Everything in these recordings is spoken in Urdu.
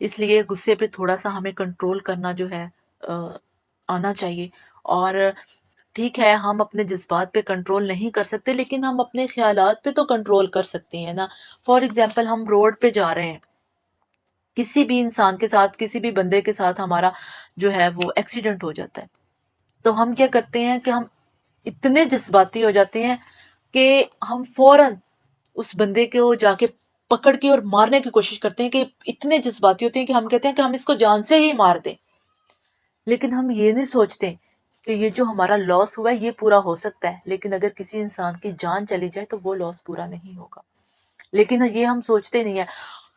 اس لیے غصے پہ تھوڑا سا ہمیں کنٹرول کرنا جو ہے آنا چاہیے. اور ٹھیک ہے ہم اپنے جذبات پہ کنٹرول نہیں کر سکتے لیکن ہم اپنے خیالات پہ تو کنٹرول کر سکتے ہیں نا. فار ایگزامپل ہم روڈ پہ جا رہے ہیں، کسی بھی انسان کے ساتھ، کسی بھی بندے کے ساتھ ہمارا جو ہے وہ ایکسیڈنٹ ہو جاتا ہے، تو ہم کیا کرتے ہیں کہ ہم اتنے جذباتی ہو جاتے ہیں کہ ہم فوراً اس بندے کو جا کے پکڑ کے اور مارنے کی کوشش کرتے ہیں، کہ اتنے جذباتی ہوتے ہیں کہ ہم کہتے ہیں کہ ہم اس کو جان سے ہی مار دیں. لیکن ہم یہ نہیں سوچتے کہ یہ جو ہمارا لاس ہوا ہے یہ پورا ہو سکتا ہے، لیکن اگر کسی انسان کی جان چلی جائے تو وہ لاس پورا نہیں ہوگا. لیکن یہ ہم سوچتے نہیں ہیں.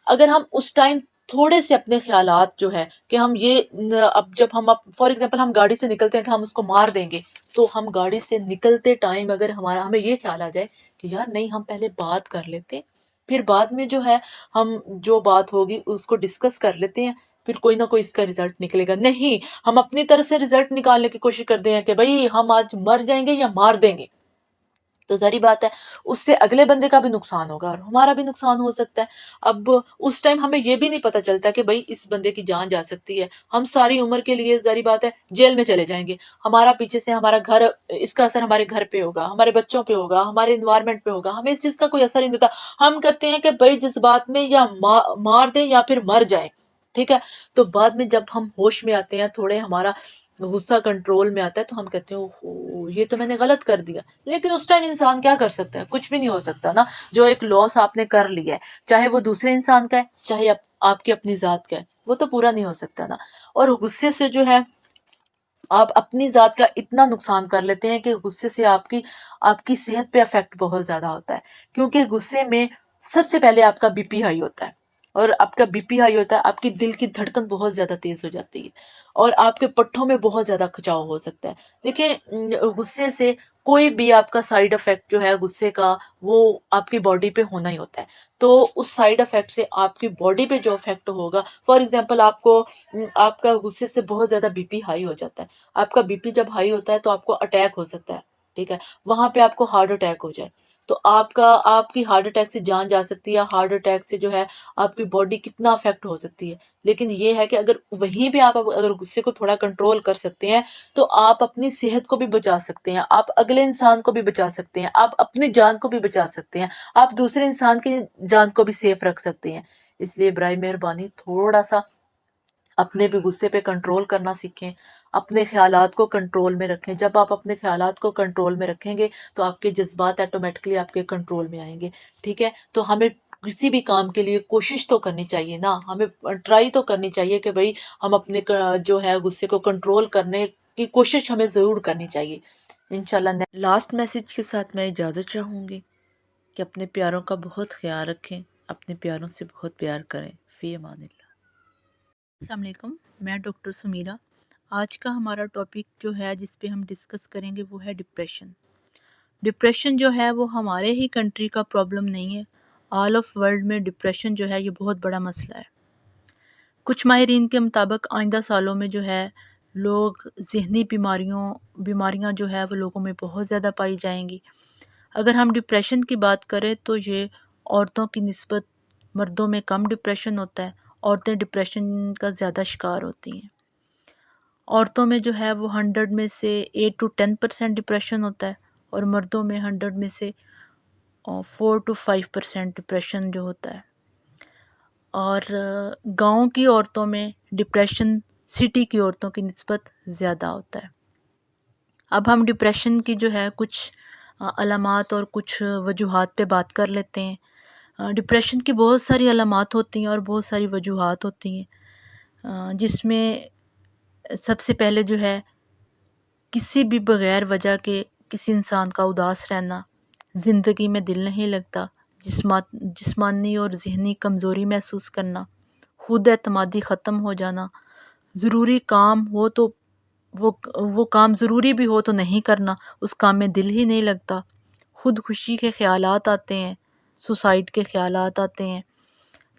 اگر ہم اس ٹائم تھوڑے سے اپنے خیالات جو ہے کہ ہم یہ اب جب ہم فار ایگزامپل ہم گاڑی سے نکلتے ہیں کہ ہم اس کو مار دیں گے، تو ہم گاڑی سے نکلتے ٹائم اگر ہمیں یہ خیال آ جائے کہ یار نہیں، ہم پہلے بات کر لیتے، پھر بعد میں جو ہے ہم جو بات ہوگی اس کو ڈسکس کر لیتے ہیں، پھر کوئی نہ کوئی اس کا رزلٹ نکلے گا. نہیں، ہم اپنی طرف سے رزلٹ نکالنے کی کوشش کرتے ہیں کہ بھائی ہم آج مر جائیں گے یا مار دیں گے. تو ظاہری بات ہے اس سے اگلے بندے کا بھی نقصان ہوگا اور ہمارا بھی نقصان ہو سکتا ہے. اب اس ٹائم ہمیں یہ بھی نہیں پتا چلتا کہ بھائی اس بندے کی جان جا سکتی ہے، ہم ساری عمر کے لیے ظاہری بات ہے جیل میں چلے جائیں گے، ہمارا پیچھے سے ہمارا گھر، اس کا اثر ہمارے گھر پہ ہوگا، ہمارے بچوں پہ ہوگا، ہمارے انوائرمنٹ پہ ہوگا، ہمیں اس چیز کا کوئی اثر نہیں ہوتا. ہم کہتے ہیں کہ بھائی جس بات میں یا مار دیں یا پھر مر جائیں. ٹھیک ہے، تو بعد میں جب ہم ہوش میں آتے ہیں، تھوڑے ہمارا غصہ کنٹرول میں آتا ہے، تو ہم کہتے ہیں اوہ یہ تو میں نے غلط کر دیا. لیکن اس ٹائم انسان کیا کر سکتا ہے؟ کچھ بھی نہیں ہو سکتا نا. جو ایک لاس آپ نے کر لیا ہے، چاہے وہ دوسرے انسان کا ہے، چاہے آپ کی اپنی ذات کا ہے، وہ تو پورا نہیں ہو سکتا نا. اور غصے سے جو ہے آپ اپنی ذات کا اتنا نقصان کر لیتے ہیں کہ غصے سے آپ کی صحت پہ افیکٹ بہت زیادہ ہوتا ہے. کیونکہ غصے میں سب سے پہلے آپ کا بی پی ہائی ہوتا ہے، اور آپ کا بی پی ہائی ہوتا ہے، آپ کی دل کی دھڑکن بہت زیادہ تیز ہو جاتی ہے، اور آپ کے پٹھوں میں بہت زیادہ کھچاؤ ہو سکتا ہے. دیکھیں غصے سے کوئی بھی آپ کا سائیڈ افیکٹ جو ہے غصے کا، وہ آپ کی باڈی پہ ہونا ہی ہوتا ہے. تو اس سائیڈ افیکٹ سے آپ کی باڈی پہ جو افیکٹ ہوگا، فار ایگزامپل آپ کا غصے سے بہت زیادہ بی پی ہائی ہو جاتا ہے. آپ کا بی پی جب ہائی ہوتا ہے تو آپ کو اٹیک ہو سکتا ہے. ٹھیک ہے، وہاں پہ آپ کو ہارٹ اٹیک ہو جائے تو آپ کی ہارٹ اٹیک سے جان جا سکتی ہے. ہارٹ اٹیک سے جو ہے آپ کی باڈی کتنا افیکٹ ہو سکتی ہے. لیکن یہ ہے کہ اگر وہیں پہ آپ اگر غصے کو تھوڑا کنٹرول کر سکتے ہیں تو آپ اپنی صحت کو بھی بچا سکتے ہیں، آپ اگلے انسان کو بھی بچا سکتے ہیں، آپ اپنی جان کو بھی بچا سکتے ہیں، آپ دوسرے انسان کی جان کو بھی سیف رکھ سکتے ہیں. اس لیے برائے مہربانی تھوڑا سا اپنے بھی غصے پہ کنٹرول کرنا سیکھیں، اپنے خیالات کو کنٹرول میں رکھیں. جب آپ اپنے خیالات کو کنٹرول میں رکھیں گے تو آپ کے جذبات آٹومیٹکلی آپ کے کنٹرول میں آئیں گے. ٹھیک ہے، تو ہمیں کسی بھی کام کے لیے کوشش تو کرنی چاہیے نا، ہمیں ٹرائی تو کرنی چاہیے کہ بھئی ہم اپنے جو ہے غصے کو کنٹرول کرنے کی کوشش ہمیں ضرور کرنی چاہیے. انشاءاللہ لاسٹ میسج کے ساتھ میں اجازت چاہوں گی کہ اپنے پیاروں کا بہت خیال رکھیں، اپنے پیاروں سے بہت پیار کریں. فی امان اللہ. السلام علیکم، میں ڈاکٹر سمیرہ. آج کا ہمارا ٹاپک جو ہے جس پہ ہم ڈسکس کریں گے وہ ہے ڈپریشن. ڈپریشن جو ہے وہ ہمارے ہی کنٹری کا پرابلم نہیں ہے، آل آف ورلڈ میں ڈپریشن جو ہے یہ بہت بڑا مسئلہ ہے. کچھ ماہرین کے مطابق آئندہ سالوں میں جو ہے لوگ ذہنی بیماریاں جو ہے وہ لوگوں میں بہت زیادہ پائی جائیں گی. اگر ہم ڈپریشن کی بات کریں تو یہ عورتوں کی نسبت مردوں میں کم ڈپریشن ہوتا ہے. عورتیں ڈپریشن کا زیادہ شکار ہوتی ہیں. عورتوں میں جو ہے وہ 100 میں سے 8 to 10% ڈپریشن ہوتا ہے، اور مردوں میں 100 میں سے 4 to 5% ڈپریشن جو ہوتا ہے. اور گاؤں کی عورتوں میں ڈپریشن سٹی کی عورتوں کی نسبت زیادہ ہوتا ہے. اب ہم ڈپریشن کی جو ہے کچھ علامات اور کچھ وجوہات پہ بات کر لیتے ہیں. ڈپریشن کی بہت ساری علامات ہوتی ہیں اور بہت ساری وجوہات ہوتی ہیں، جس میں سب سے پہلے جو ہے کسی بھی بغیر وجہ کے کسی انسان کا اداس رہنا، زندگی میں دل نہیں لگتا، جسمانی اور ذہنی کمزوری محسوس کرنا، خود اعتمادی ختم ہو جانا، ضروری کام ہو تو وہ کام ضروری بھی ہو تو نہیں کرنا، اس کام میں دل ہی نہیں لگتا، خودکشی کے خیالات آتے ہیں، سوسائڈ کے خیالات آتے ہیں،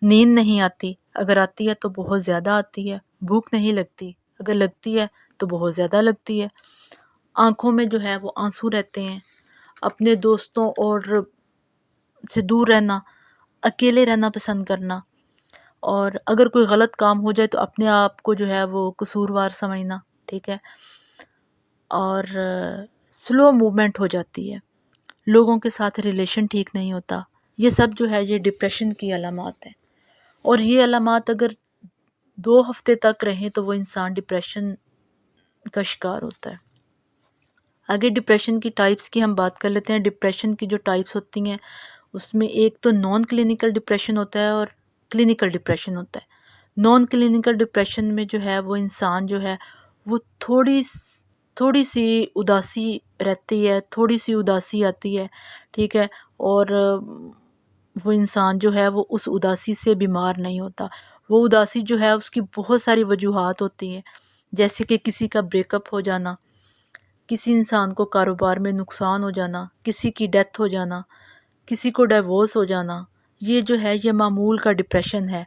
نیند نہیں آتی، اگر آتی ہے تو بہت زیادہ آتی ہے، بھوک نہیں لگتی، اگر لگتی ہے تو بہت زیادہ لگتی ہے، آنکھوں میں جو ہے وہ آنسو رہتے ہیں، اپنے دوستوں اور سے دور رہنا، اکیلے رہنا پسند کرنا، اور اگر کوئی غلط کام ہو جائے تو اپنے آپ کو جو ہے وہ قصوروار سمجھنا، ٹھیک ہے، اور سلو موومنٹ ہو جاتی ہے، لوگوں کے ساتھ ریلیشن ٹھیک نہیں ہوتا، یہ سب جو ہے یہ ڈپریشن کی علامات ہیں۔ اور یہ علامات اگر 2 ہفتے تک رہیں تو وہ انسان ڈپریشن کا شکار ہوتا ہے۔ آگے ڈپریشن کی ٹائپس کی ہم بات کر لیتے ہیں۔ ڈپریشن کی جو ٹائپس ہوتی ہیں اس میں ایک تو نان کلینکل ڈپریشن ہوتا ہے اور کلینکل ڈپریشن ہوتا ہے۔ نان کلینکل ڈپریشن میں جو ہے وہ انسان جو ہے وہ تھوڑی سی اداسی رہتی ہے، تھوڑی سی اداسی آتی ہے، ٹھیک ہے، اور وہ انسان جو ہے وہ اس اداسی سے بیمار نہیں ہوتا۔ وہ اداسی جو ہے اس کی بہت ساری وجوہات ہوتی ہیں، جیسے کہ کسی کا بریک اپ ہو جانا، کسی انسان کو کاروبار میں نقصان ہو جانا، کسی کی ڈیتھ ہو جانا، کسی کو ڈیورس ہو جانا، یہ جو ہے یہ معمول کا ڈپریشن ہے،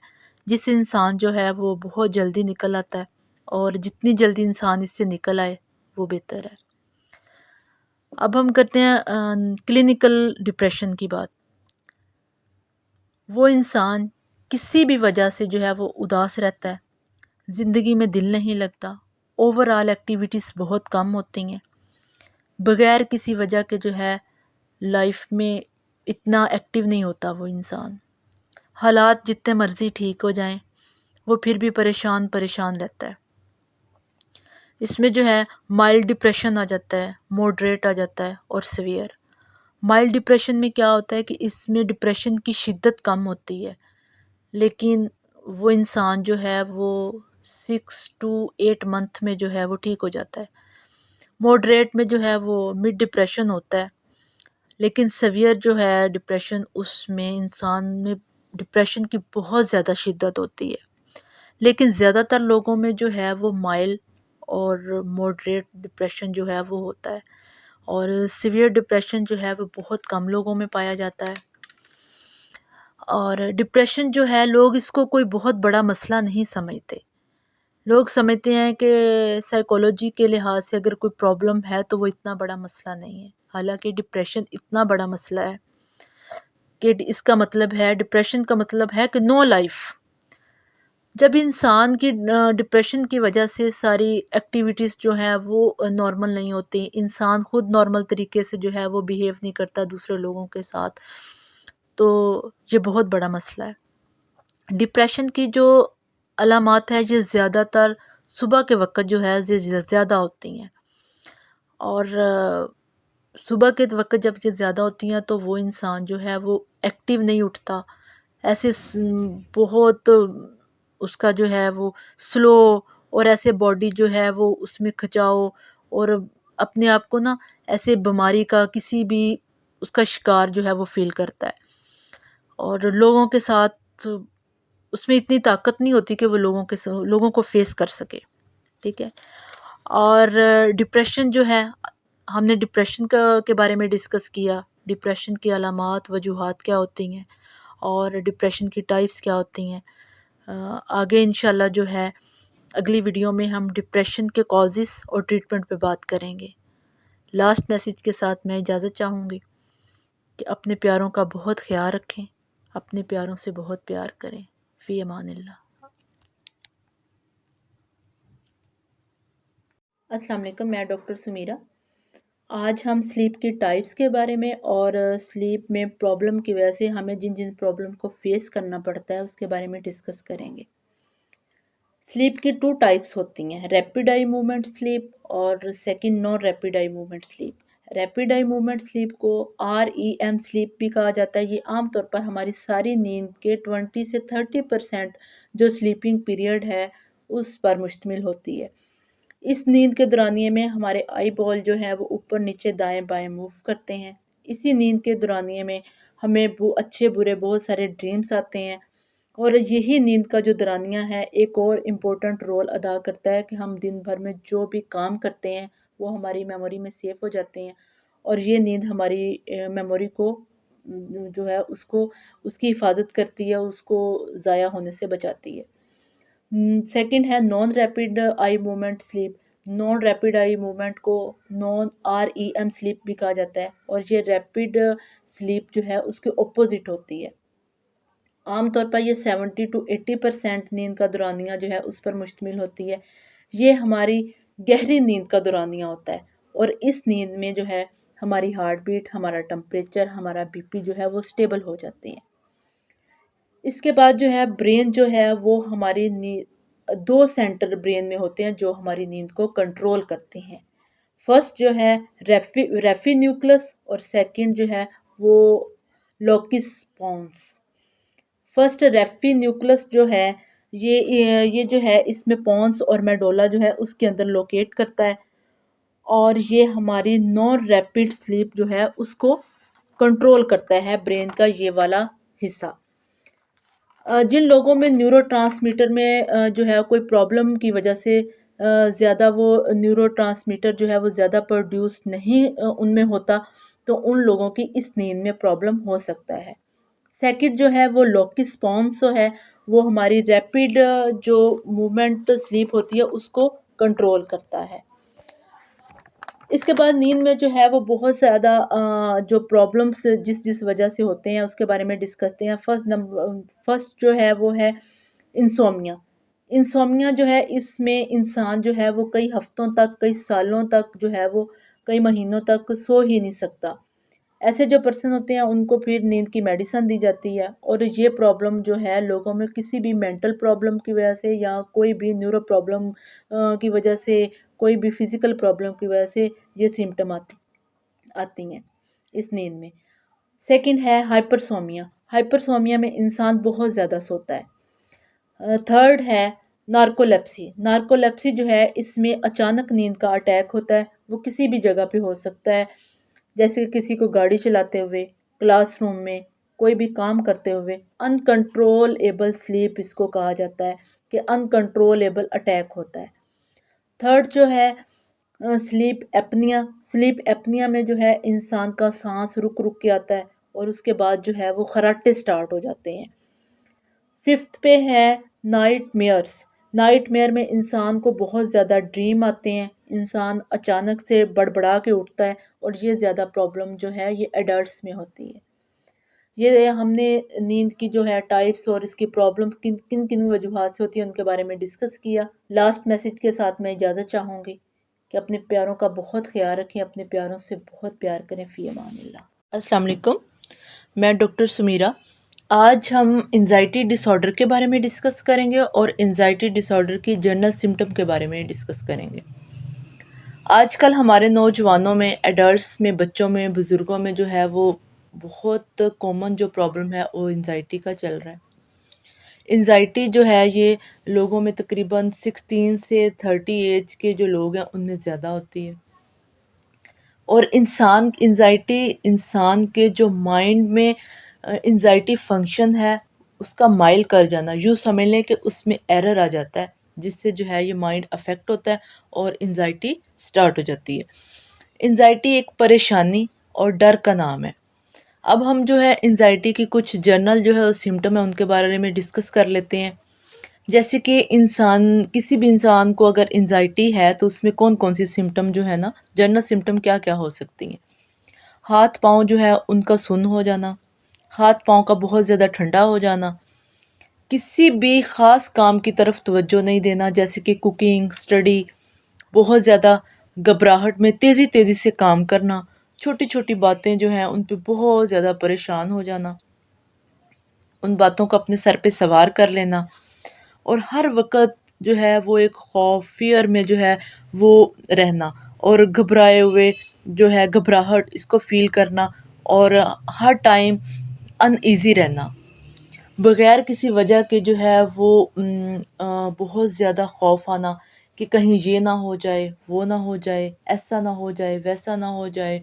جس سے انسان جو ہے وہ بہت جلدی نکل آتا ہے، اور جتنی جلدی انسان اس سے نکل آئے وہ بہتر ہے۔ اب ہم کرتے ہیں کلینکل ڈپریشن کی بات۔ وہ انسان کسی بھی وجہ سے جو ہے وہ اداس رہتا ہے، زندگی میں دل نہیں لگتا، اوور آل ایکٹیویٹیز بہت کم ہوتی ہیں، بغیر کسی وجہ کے جو ہے لائف میں اتنا ایکٹیو نہیں ہوتا وہ انسان، حالات جتنے مرضی ٹھیک ہو جائیں وہ پھر بھی پریشان رہتا ہے۔ اس میں جو ہے مائلڈ ڈپریشن آ جاتا ہے، موڈریٹ آ جاتا ہے، اور سیویئر۔ مائلڈ ڈپریشن میں کیا ہوتا ہے کہ اس میں ڈپریشن کی شدت کم ہوتی ہے، لیکن وہ انسان جو ہے وہ 6 to 8 month میں جو ہے وہ ٹھیک ہو جاتا ہے۔ موڈریٹ میں جو ہے وہ مڈ ڈپریشن ہوتا ہے، لیکن سیویئر جو ہے ڈپریشن، اس میں انسان میں ڈپریشن کی بہت زیادہ شدت ہوتی ہے، لیکن زیادہ تر لوگوں میں جو ہے وہ مائل اور موڈریٹ ڈپریشن جو ہے وہ ہوتا ہے، اور سیویئر ڈپریشن جو ہے وہ بہت کم لوگوں میں پایا جاتا ہے۔ اور ڈپریشن جو ہے لوگ اس کو کوئی بہت بڑا مسئلہ نہیں سمجھتے، لوگ سمجھتے ہیں کہ سائیکولوجی کے لحاظ سے اگر کوئی پرابلم ہے تو وہ اتنا بڑا مسئلہ نہیں ہے، حالانکہ ڈپریشن اتنا بڑا مسئلہ ہے کہ اس کا مطلب ہے، ڈپریشن کا مطلب ہے کہ نو لائف۔ جب انسان کی ڈپریشن کی وجہ سے ساری ایکٹیویٹیز جو ہیں وہ نارمل نہیں ہوتی، انسان خود نارمل طریقے سے جو ہے وہ بیہیو نہیں کرتا دوسرے لوگوں کے ساتھ، تو یہ بہت بڑا مسئلہ ہے۔ ڈپریشن کی جو علامات ہے یہ زیادہ تر صبح کے وقت جو ہے یہ زیادہ ہوتی ہیں، اور صبح کے وقت جب یہ زیادہ ہوتی ہیں تو وہ انسان جو ہے وہ ایکٹیو نہیں اٹھتا، ایسے بہت اس کا جو ہے وہ سلو، اور ایسے باڈی جو ہے وہ اس میں کھچاؤ، اور اپنے آپ کو نا ایسے بیماری کا کسی بھی اس کا شکار جو ہے وہ فیل کرتا ہے، اور لوگوں کے ساتھ اس میں اتنی طاقت نہیں ہوتی کہ وہ لوگوں کو فیس کر سکے، ٹھیک ہے۔ اور ڈپریشن جو ہے، ہم نے ڈپریشن کے بارے میں ڈسکس کیا، ڈپریشن کی علامات، وجوہات کیا ہوتی ہیں، اور ڈپریشن کی ٹائپس کیا ہوتی ہیں۔ آگے انشاءاللہ جو ہے اگلی ویڈیو میں ہم ڈپریشن کے کازز اور ٹریٹمنٹ پہ بات کریں گے۔ لاسٹ میسیج کے ساتھ میں اجازت چاہوں گی کہ اپنے پیاروں کا بہت خیال رکھیں، اپنے پیاروں سے بہت پیار کریں۔ فی امان اللہ۔ السلام علیکم، میں ڈاکٹر سمیرہ۔ آج ہم سلیپ کی ٹائپس کے بارے میں اور سلیپ میں پرابلم کی وجہ سے ہمیں جن جن پرابلم کو فیس کرنا پڑتا ہے اس کے بارے میں ڈسکس کریں گے۔ سلیپ کی 2 ٹائپس ہوتی ہیں، ریپڈ آئی موومنٹ سلیپ اور second naan rapid eye movement sleep. Rapid eye movement sleep کو REM سلیپ بھی کہا جاتا ہے۔ یہ عام طور پر ہماری ساری نیند کے 20 سے 30% جو سلیپنگ پیریڈ ہے اس پر مشتمل ہوتی ہے۔ اس نیند کے دورانیے میں ہمارے آئی بال جو ہیں وہ اوپر نیچے دائیں بائیں موو کرتے ہیں۔ اسی نیند کے دورانیے میں ہمیں اچھے برے بہت سارے ڈریمز آتے ہیں، اور یہی نیند کا جو دورانیہ ہے ایک اور امپورٹنٹ رول ادا کرتا ہے کہ ہم دن بھر میں جو بھی کام کرتے ہیں وہ ہماری میموری میں سیو ہو جاتے ہیں، اور یہ نیند ہماری میموری کو جو ہے اس کی حفاظت کرتی ہے، اس کو ضائع ہونے سے بچاتی ہے۔ سیکنڈ ہے naan rapid eye movement sleep. Naan rapid eye movement کو نان REM سلیپ بھی کہا جاتا ہے، اور یہ ریپڈ سلیپ جو ہے اس کے اپوزٹ ہوتی ہے۔ عام طور پر یہ 70 to 80% نیند کا دورانیہ جو ہے اس پر مشتمل ہوتی ہے۔ یہ ہماری گہری نیند کا دورانیہ ہوتا ہے، اور اس نیند میں جو ہے ہماری ہارٹ بیٹ، ہمارا ٹمپریچر، ہمارا بی پی جو ہے وہ سٹیبل ہو جاتے ہیں۔ اس کے بعد جو ہے برین جو ہے وہ ہماری دو سینٹر برین میں ہوتے ہیں جو ہماری نیند کو کنٹرول کرتے ہیں۔ فرسٹ جو ہے ریفی نیوکلس، اور سیکنڈ جو ہے وہ لوکس پونس۔ فرسٹ ریفی نیوکلس جو ہے یہ جو ہے اس میں پونس اور میڈولا جو ہے اس کے اندر لوکیٹ کرتا ہے، اور یہ ہماری نان ریپڈ سلیپ جو ہے اس کو کنٹرول کرتا ہے، برین کا یہ والا حصہ۔ جن لوگوں میں نیورو ٹرانسمیٹر میں جو ہے کوئی پرابلم کی وجہ سے زیادہ وہ نیورو ٹرانسمیٹر جو ہے وہ زیادہ پروڈیوس نہیں ان میں ہوتا، تو ان لوگوں کی اس نیند میں پرابلم ہو سکتا ہے۔ سیکنڈ جو ہے وہ لوکس پونس ہے، وہ ہماری ریپڈ جو موومنٹ سلیپ ہوتی ہے اس کو کنٹرول کرتا ہے۔ اس کے بعد نیند میں جو ہے وہ بہت زیادہ جو پرابلمس جس وجہ سے ہوتے ہیں اس کے بارے میں ڈسکس کرتے ہیں۔ فرسٹ جو ہے وہ ہے انسومنیا۔ انسومنیا جو ہے اس میں انسان جو ہے وہ کئی ہفتوں تک، کئی سالوں تک جو ہے وہ کئی مہینوں تک سو ہی نہیں سکتا۔ ایسے جو پرسن ہوتے ہیں ان کو پھر نیند کی میڈیسن دی جاتی ہے، اور یہ پرابلم جو ہے لوگوں میں کسی بھی مینٹل پرابلم کی وجہ سے یا کوئی بھی نیورو پرابلم کی وجہ سے، کوئی بھی فزیکل پرابلم کی وجہ سے یہ سمٹم آتی ہیں اس نیند میں۔ سیکنڈ ہے ہائپرسومیا۔ ہائپرسومیا میں انسان بہت زیادہ سوتا ہے۔ تھرڈ ہے نارکولیپسی۔ نارکولیپسی جو ہے اس میں اچانک نیند کا اٹیک ہوتا ہے، وہ کسی بھی جگہ پہ ہو سکتا ہے، جیسے کسی کو گاڑی چلاتے ہوئے، کلاس روم میں، کوئی بھی کام کرتے ہوئے۔ انکنٹرول سلیپ اس کو کہا جاتا ہے کہ انکنٹرولیبل اٹیک ہوتا ہے۔ تھرڈ جو ہے سلیپ ایپنیا۔ سلیپ ایپنیا میں جو ہے انسان کا سانس رک رک کے آتا ہے، اور اس کے بعد جو ہے وہ خراٹے سٹارٹ ہو جاتے ہیں۔ ففتھ پہ ہے نائٹ میئرس۔ نائٹ میئر میں انسان کو بہت زیادہ ڈریم آتے ہیں، انسان اچانک سے بڑبڑا کے اٹھتا ہے، اور یہ زیادہ پرابلم جو ہے یہ ایڈلٹس میں ہوتی ہے۔ یہ ہم نے نیند کی جو ہے ٹائپس اور اس کی پرابلم کن کن وجوہات سے ہوتی ہیں ان کے بارے میں ڈسکس کیا۔ لاسٹ میسج کے ساتھ میں اجازت چاہوں گی کہ اپنے پیاروں کا بہت خیال رکھیں، اپنے پیاروں سے بہت پیار کریں۔ فی امان اللہ۔ السلام علیکم، میں ڈاکٹر سمیرہ۔ آج ہم انزائٹی ڈس آرڈر کے بارے میں ڈسکس کریں گے، اور انزائٹی ڈس آرڈر کی جنرل سمٹم کے بارے میں ڈسکس کریں گے۔ آج کل ہمارے نوجوانوں میں، ایڈلٹس میں، بچوں میں، بزرگوں میں جو ہے وہ بہت کامن جو پرابلم ہے وہ انزائٹی کا چل رہا ہے۔ انزائٹی جو ہے یہ لوگوں میں تقریباً 16 سے 30 ایج کے جو لوگ ہیں ان میں زیادہ ہوتی ہے، اور انزائٹی انسان کے جو مائنڈ میں انزائٹی فنکشن ہے اس کا مائل کر جانا، یوں سمجھ لیں کہ اس میں ایرر آ جاتا ہے، جس سے جو ہے یہ مائنڈ افیکٹ ہوتا ہے اور انزائٹی سٹارٹ ہو جاتی ہے۔ انزائٹی ایک پریشانی اور ڈر کا نام ہے۔ اب ہم جو ہے انزائٹی کی کچھ جنرل جو ہے سمٹم ہیں ان کے بارے میں ڈسکس کر لیتے ہیں۔ جیسے کہ کسی بھی انسان کو اگر انزائٹی ہے تو اس میں کون کون سی سمٹم جو ہے نا، جنرل سمٹم کیا کیا ہو سکتی ہیں۔ ہاتھ پاؤں جو ہے ان کا سن ہو جانا، ہاتھ پاؤں کا بہت زیادہ ٹھنڈا ہو جانا، کسی بھی خاص کام کی طرف توجہ نہیں دینا، جیسے کہ کوکنگ، اسٹڈی، بہت زیادہ گھبراہٹ میں تیزی تیزی سے کام کرنا، چھوٹی چھوٹی باتیں جو ہیں ان پہ بہت زیادہ پریشان ہو جانا، ان باتوں کو اپنے سر پہ سوار کر لینا، اور ہر وقت جو ہے وہ ایک خوف، فیئر میں جو ہے وہ رہنا، اور گھبرائے ہوئے جو ہے گھبراہٹ اس کو فیل کرنا، اور ہر ٹائم ان ایزی رہنا، بغیر کسی وجہ کے جو ہے وہ بہت زیادہ خوف آنا کہ کہیں یہ نہ ہو جائے، وہ نہ ہو جائے، ایسا نہ ہو جائے، ویسا نہ ہو جائے۔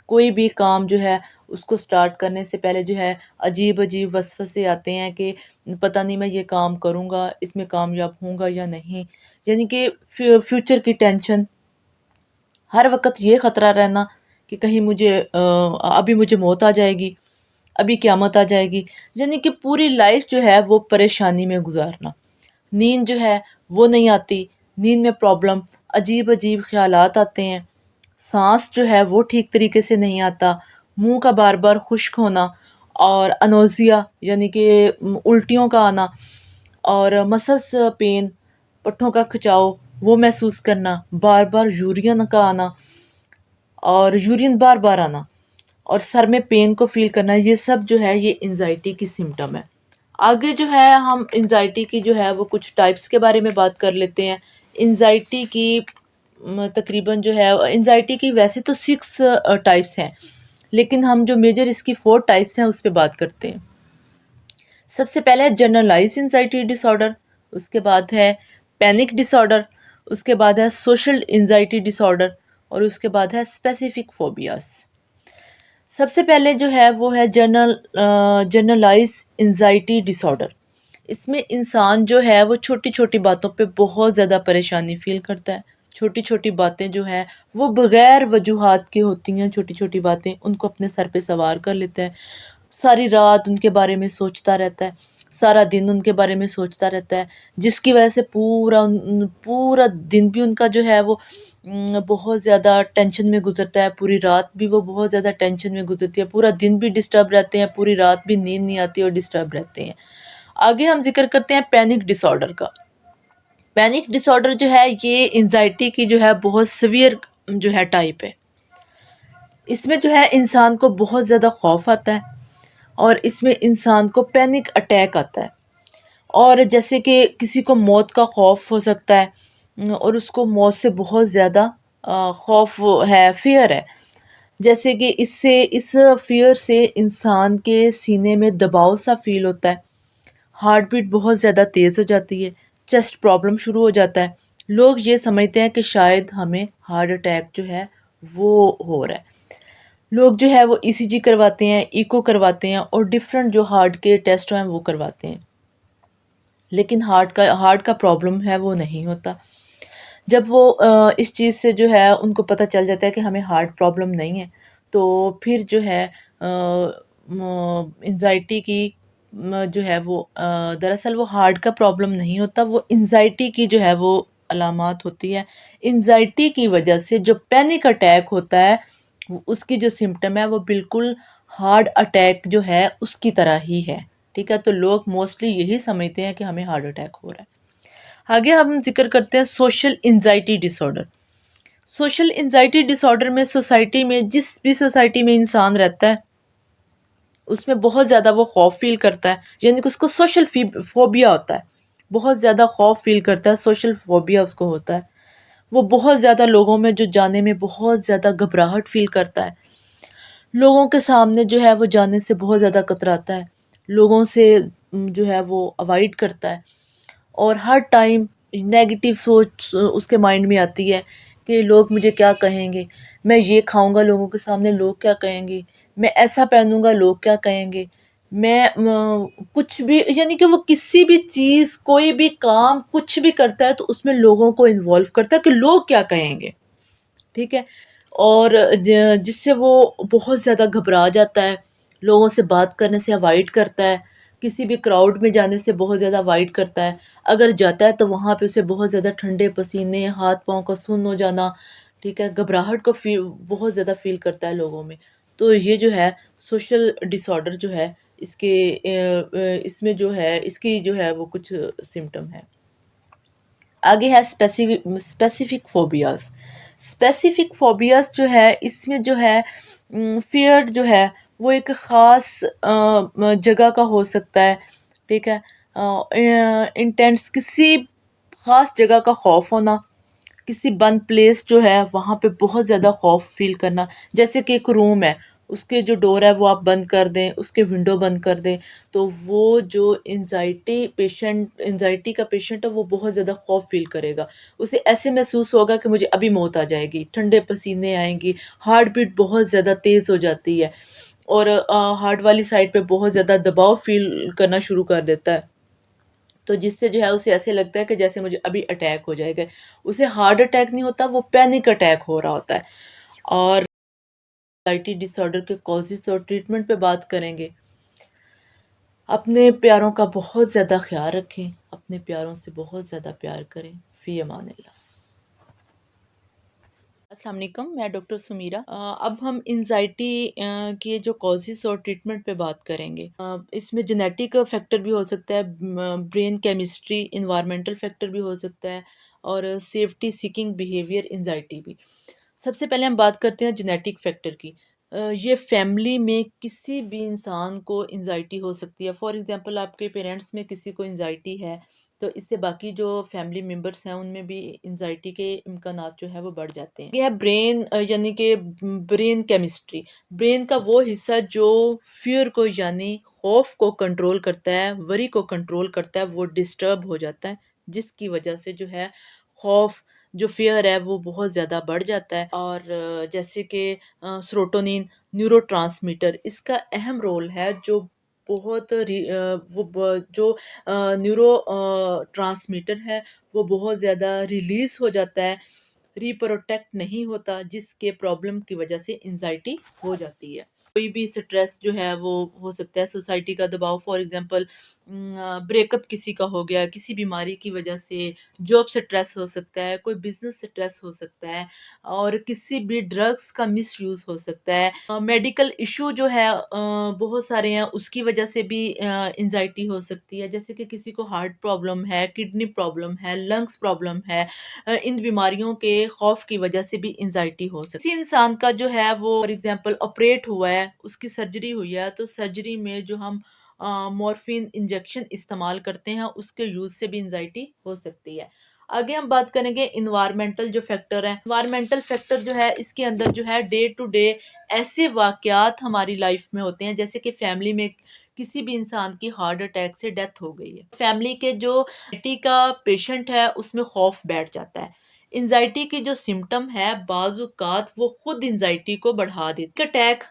کوئی بھی کام جو ہے اس کو سٹارٹ کرنے سے پہلے جو ہے عجیب عجیب وسوسے آتے ہیں کہ پتہ نہیں میں یہ کام کروں گا، اس میں کامیاب ہوں گا یا نہیں، یعنی کہ فیوچر کی ٹینشن، ہر وقت یہ خطرہ رہنا کہ کہیں ابھی مجھے موت آ جائے گی، ابھی قیامت آ جائے گی، یعنی کہ پوری لائف جو ہے وہ پریشانی میں گزارنا۔ نیند جو ہے وہ نہیں آتی، نیند میں پرابلم، عجیب عجیب خیالات آتے ہیں، سانس جو ہے وہ ٹھیک طریقے سے نہیں آتا، منہ کا بار بار خشک ہونا، اور انوزیا یعنی کہ الٹیوں کا آنا، اور مسلس پین، پٹھوں کا کھچاؤ وہ محسوس کرنا، بار بار یورین کا آنا اور یورین بار بار آنا، اور سر میں پین کو فیل کرنا، یہ سب جو ہے یہ انزائٹی کی سمٹم ہے۔ آگے جو ہے ہم انزائٹی کی جو ہے وہ کچھ ٹائپس کے بارے میں بات کر لیتے ہیں۔ انزائٹی کی تقریباً جو ہے انزائٹی کی ویسے تو 6 ٹائپس ہیں، لیکن ہم جو میجر اس کی 4 ٹائپس ہیں اس پہ بات کرتے ہیں۔ سب سے پہلے ہے جنرلائز انزائٹی ڈس آرڈر، اس کے بعد ہے پینک ڈس آرڈر، اس کے بعد ہے سوشل انزائٹی ڈس آرڈر، اور اس کے بعد ہے اسپیسیفک فوبیاز۔ سب سے پہلے جو ہے وہ ہے جنرلائز انزائٹی ڈس آرڈر۔ اس میں انسان جو ہے وہ چھوٹی چھوٹی باتوں پہ بہت زیادہ پریشانی فیل کرتا ہے۔ چھوٹی چھوٹی باتیں جو ہیں وہ بغیر وجوہات کی ہوتی ہیں، چھوٹی چھوٹی باتیں ان کو اپنے سر پہ سوار کر لیتا ہے، ساری رات ان کے بارے میں سوچتا رہتا ہے، سارا دن ان کے بارے میں سوچتا رہتا ہے، جس کی وجہ سے پورا دن بھی ان کا جو ہے وہ بہت زیادہ ٹینشن میں گزرتا ہے، پوری رات بھی وہ بہت زیادہ ٹینشن میں گزرتی ہے، پورا دن بھی ڈسٹرب رہتے ہیں، پوری رات بھی نیند نہیں آتی اور ڈسٹرب رہتے ہیں۔ آگے ہم ذکر کرتے ہیں پینک ڈس آرڈر کا۔ پینک ڈس آرڈر جو ہے یہ انزائٹی کی جو ہے بہت سیویئر جو ہے ٹائپ ہے۔ اس میں جو ہے انسان کو بہت زیادہ خوف آتا ہے، اور اس میں انسان کو پینک اٹیک آتا ہے، اور جیسے کہ کسی کو موت کا خوف ہو سکتا ہے، اور اس کو موت سے بہت زیادہ خوف ہے، فیئر ہے، جیسے کہ اس فیئر سے انسان کے سینے میں دباؤ سا فیل ہوتا ہے، ہارٹ بیٹ بہت زیادہ تیز ہو جاتی ہے، چیسٹ پرابلم شروع ہو جاتا ہے، لوگ یہ سمجھتے ہیں کہ شاید ہمیں ہارٹ اٹیک جو ہے وہ ہو رہا ہے۔ لوگ جو ہے وہ ای سی جی کرواتے ہیں، ایکو کرواتے ہیں، اور ڈفرینٹ جو ہارٹ کے ٹیسٹ ہیں وہ کرواتے ہیں، لیکن ہارٹ کا پرابلم ہے وہ نہیں ہوتا۔ جب وہ اس چیز سے جو ہے ان کو پتہ چل جاتا ہے کہ ہمیں ہارٹ پرابلم نہیں ہے، تو پھر جو ہے انزائٹی کی جو ہے وہ دراصل وہ ہارٹ کا پرابلم نہیں ہوتا، وہ انزائٹی کی جو ہے وہ علامات ہوتی ہے۔ انزائٹی کی وجہ سے جو پینک اٹیک ہوتا ہے اس کی جو سمٹم ہے وہ بالکل ہارٹ اٹیک جو ہے اس کی طرح ہی ہے، ٹھیک ہے؟ تو لوگ موسٹلی یہی سمجھتے ہیں کہ ہمیں ہارٹ اٹیک ہو رہا ہے۔ آگے ہم ذکر کرتے ہیں سوشل انزائٹی ڈس آرڈر۔ سوشل انزائٹی ڈس آرڈر میں سوسائٹی میں جس بھی سوسائٹی میں انسان رہتا ہے اس میں بہت زیادہ وہ خوف فیل کرتا ہے، یعنی کہ اس کو سوشل فوبیا ہوتا ہے، بہت زیادہ خوف فیل کرتا ہے، سوشل فوبیا اس کو ہوتا ہے۔ وہ بہت زیادہ لوگوں میں جو جانے میں بہت زیادہ گھبراہٹ فیل کرتا ہے، لوگوں کے سامنے جو ہے وہ جانے سے بہت زیادہ کتراتا ہے، لوگوں سے جو ہے وہ اوائڈ کرتا ہے، اور ہر ٹائم نیگیٹو سوچ اس کے مائنڈ میں آتی ہے کہ لوگ مجھے کیا کہیں گے، میں یہ کھاؤں گا لوگوں کے سامنے لوگ کیا کہیں گے، میں ایسا پہنوں گا لوگ کیا کہیں گے، میں کچھ بھی یعنی کہ وہ کسی بھی چیز کوئی بھی کام کچھ بھی کرتا ہے تو اس میں لوگوں کو انوالو کرتا ہے کہ لوگ کیا کہیں گے، ٹھیک ہے؟ اور جس سے وہ بہت زیادہ گھبرا جاتا ہے، لوگوں سے بات کرنے سے اوائڈ کرتا ہے، کسی بھی کراؤڈ میں جانے سے بہت زیادہ اوائڈ کرتا ہے، اگر جاتا ہے تو وہاں پہ اسے بہت زیادہ ٹھنڈے پسینے، ہاتھ پاؤں کا سن ہو جانا، ٹھیک ہے، گھبراہٹ کو بہت زیادہ فیل کرتا ہے لوگوں میں۔ تو یہ جو ہے سوشل ڈس آرڈر جو ہے اس میں جو ہے اس کی جو ہے وہ کچھ سمٹم ہے۔ آگے ہے اسپیسیفک فوبیاز۔ اسپیسیفک فوبیاز جو ہے اس میں جو ہے فیئر جو ہے وہ ایک خاص جگہ کا ہو سکتا ہے، ٹھیک ہے، انٹینس کسی خاص جگہ کا خوف ہونا، کسی بند پلیس جو ہے وہاں پہ بہت زیادہ خوف فیل کرنا، جیسے کہ ایک روم ہے، اس کے جو ڈور ہے وہ آپ بند کر دیں، اس کے ونڈو بند کر دیں، تو وہ جو انزائٹی کا پیشنٹ ہے وہ بہت زیادہ خوف فیل کرے گا، اسے ایسے محسوس ہوگا کہ مجھے ابھی موت آ جائے گی، ٹھنڈے پسینے آئیں گی، ہارٹ بیٹ بہت زیادہ تیز ہو جاتی ہے، اور ہارٹ والی سائڈ پہ بہت زیادہ دباؤ فیل کرنا شروع کر دیتا ہے، تو جس سے جو ہے اسے ایسے لگتا ہے کہ جیسے مجھے ابھی اٹیک ہو جائے گا۔ اسے ہارٹ اٹیک نہیں ہوتا، وہ پینک اٹیک ہو رہا ہوتا ہے۔ اور انزائٹی ڈس آرڈر کے کازز اور ٹریٹمنٹ پہ بات کریں گے۔ اپنے پیاروں کا بہت زیادہ خیال رکھیں، اپنے پیاروں سے بہت زیادہ پیار کریں۔ فی امان اللہ۔ السلام علیکم، میں ڈاکٹر سمیرہ۔ اب ہم انزائٹی کے جو کازز اور ٹریٹمنٹ پہ بات کریں گے۔ اس میں جینیٹک فیکٹر بھی ہو سکتا ہے، برین کیمسٹری، انوائرمنٹل فیکٹر بھی ہو سکتا ہے، اور سیفٹی سیکنگ بیہیویئر انزائٹی بھی۔ سب سے پہلے ہم بات کرتے ہیں جینیٹک فیکٹر کی۔ یہ فیملی میں کسی بھی انسان کو انزائٹی ہو سکتی ہے۔ فار ایگزامپل آپ کے پیرنٹس میں کسی کو انزائٹی ہے تو اس سے باقی جو فیملی ممبرس ہیں ان میں بھی انزائٹی کے امکانات جو ہے وہ بڑھ جاتے ہیں۔ یہ ہے برین، یعنی کہ برین کیمسٹری۔ برین کا وہ حصہ جو فیئر کو یعنی خوف کو کنٹرول کرتا ہے، وری کو کنٹرول کرتا ہے، وہ ڈسٹرب ہو جاتا ہے، جس کی وجہ سے جو ہے خوف، جو فیئر ہے وہ بہت زیادہ بڑھ جاتا ہے۔ اور جیسے کہ سروٹونین نیورو ٹرانسمیٹر، اس کا اہم رول ہے، جو بہت جو نیورو ٹرانسمیٹر ہے وہ بہت زیادہ ریلیز ہو جاتا ہے، ریپروٹیکٹ نہیں ہوتا، جس کے پرابلم کی وجہ سے انزائٹی ہو جاتی ہے۔ کوئی بھی سٹریس جو ہے وہ ہو سکتا ہے، سوسائٹی کا دباؤ، فار ایگزامپل بریک اپ کسی کا ہو گیا کسی بیماری کی وجہ سے، جاب سٹریس ہو سکتا ہے، کوئی بزنس سٹریس ہو سکتا ہے، اور کسی بھی ڈرگس کا مس یوز ہو سکتا ہے، میڈیکل ایشو جو ہے بہت سارے ہیں، اس کی وجہ سے بھی انزائٹی ہو سکتی ہے، جیسے کہ کسی کو ہارٹ پرابلم ہے، کڈنی پرابلم ہے، لنگس پرابلم ہے، ان بیماریوں کے خوف کی وجہ سے بھی انزائٹی ہو سکتی ہے۔ کسی انسان کا جو ہے وہ فار ایگزامپل آپریٹ ہوا ہے، اس کی سرجری ہوئی ہے، تو سرجری میں جو ہم مورفین انجیکشن استعمال کرتے ہیں، اس کے یوز سے بھی انزائٹی ہو سکتی ہے۔ آگے ہم بات کریں گے انوائرمنٹل جو فیکٹر ہیں۔ انوائرمنٹل فیکٹر جو ہے اس کے اندر جو ہے ڈے ٹو ڈے ایسے واقعات ہماری لائف میں ہوتے ہیں، جیسے کہ فیملی میں کسی بھی انسان کی ہارٹ اٹیک سے ڈیتھ ہو گئی ہے، فیملی کے جو انزائٹی کا پیشنٹ ہے اس میں خوف بیٹھ جاتا ہے۔ انزائٹی کی جو سمٹم ہے بعض اوقات وہ خود انزائٹی کو بڑھا دیتی ہے۔ اٹیک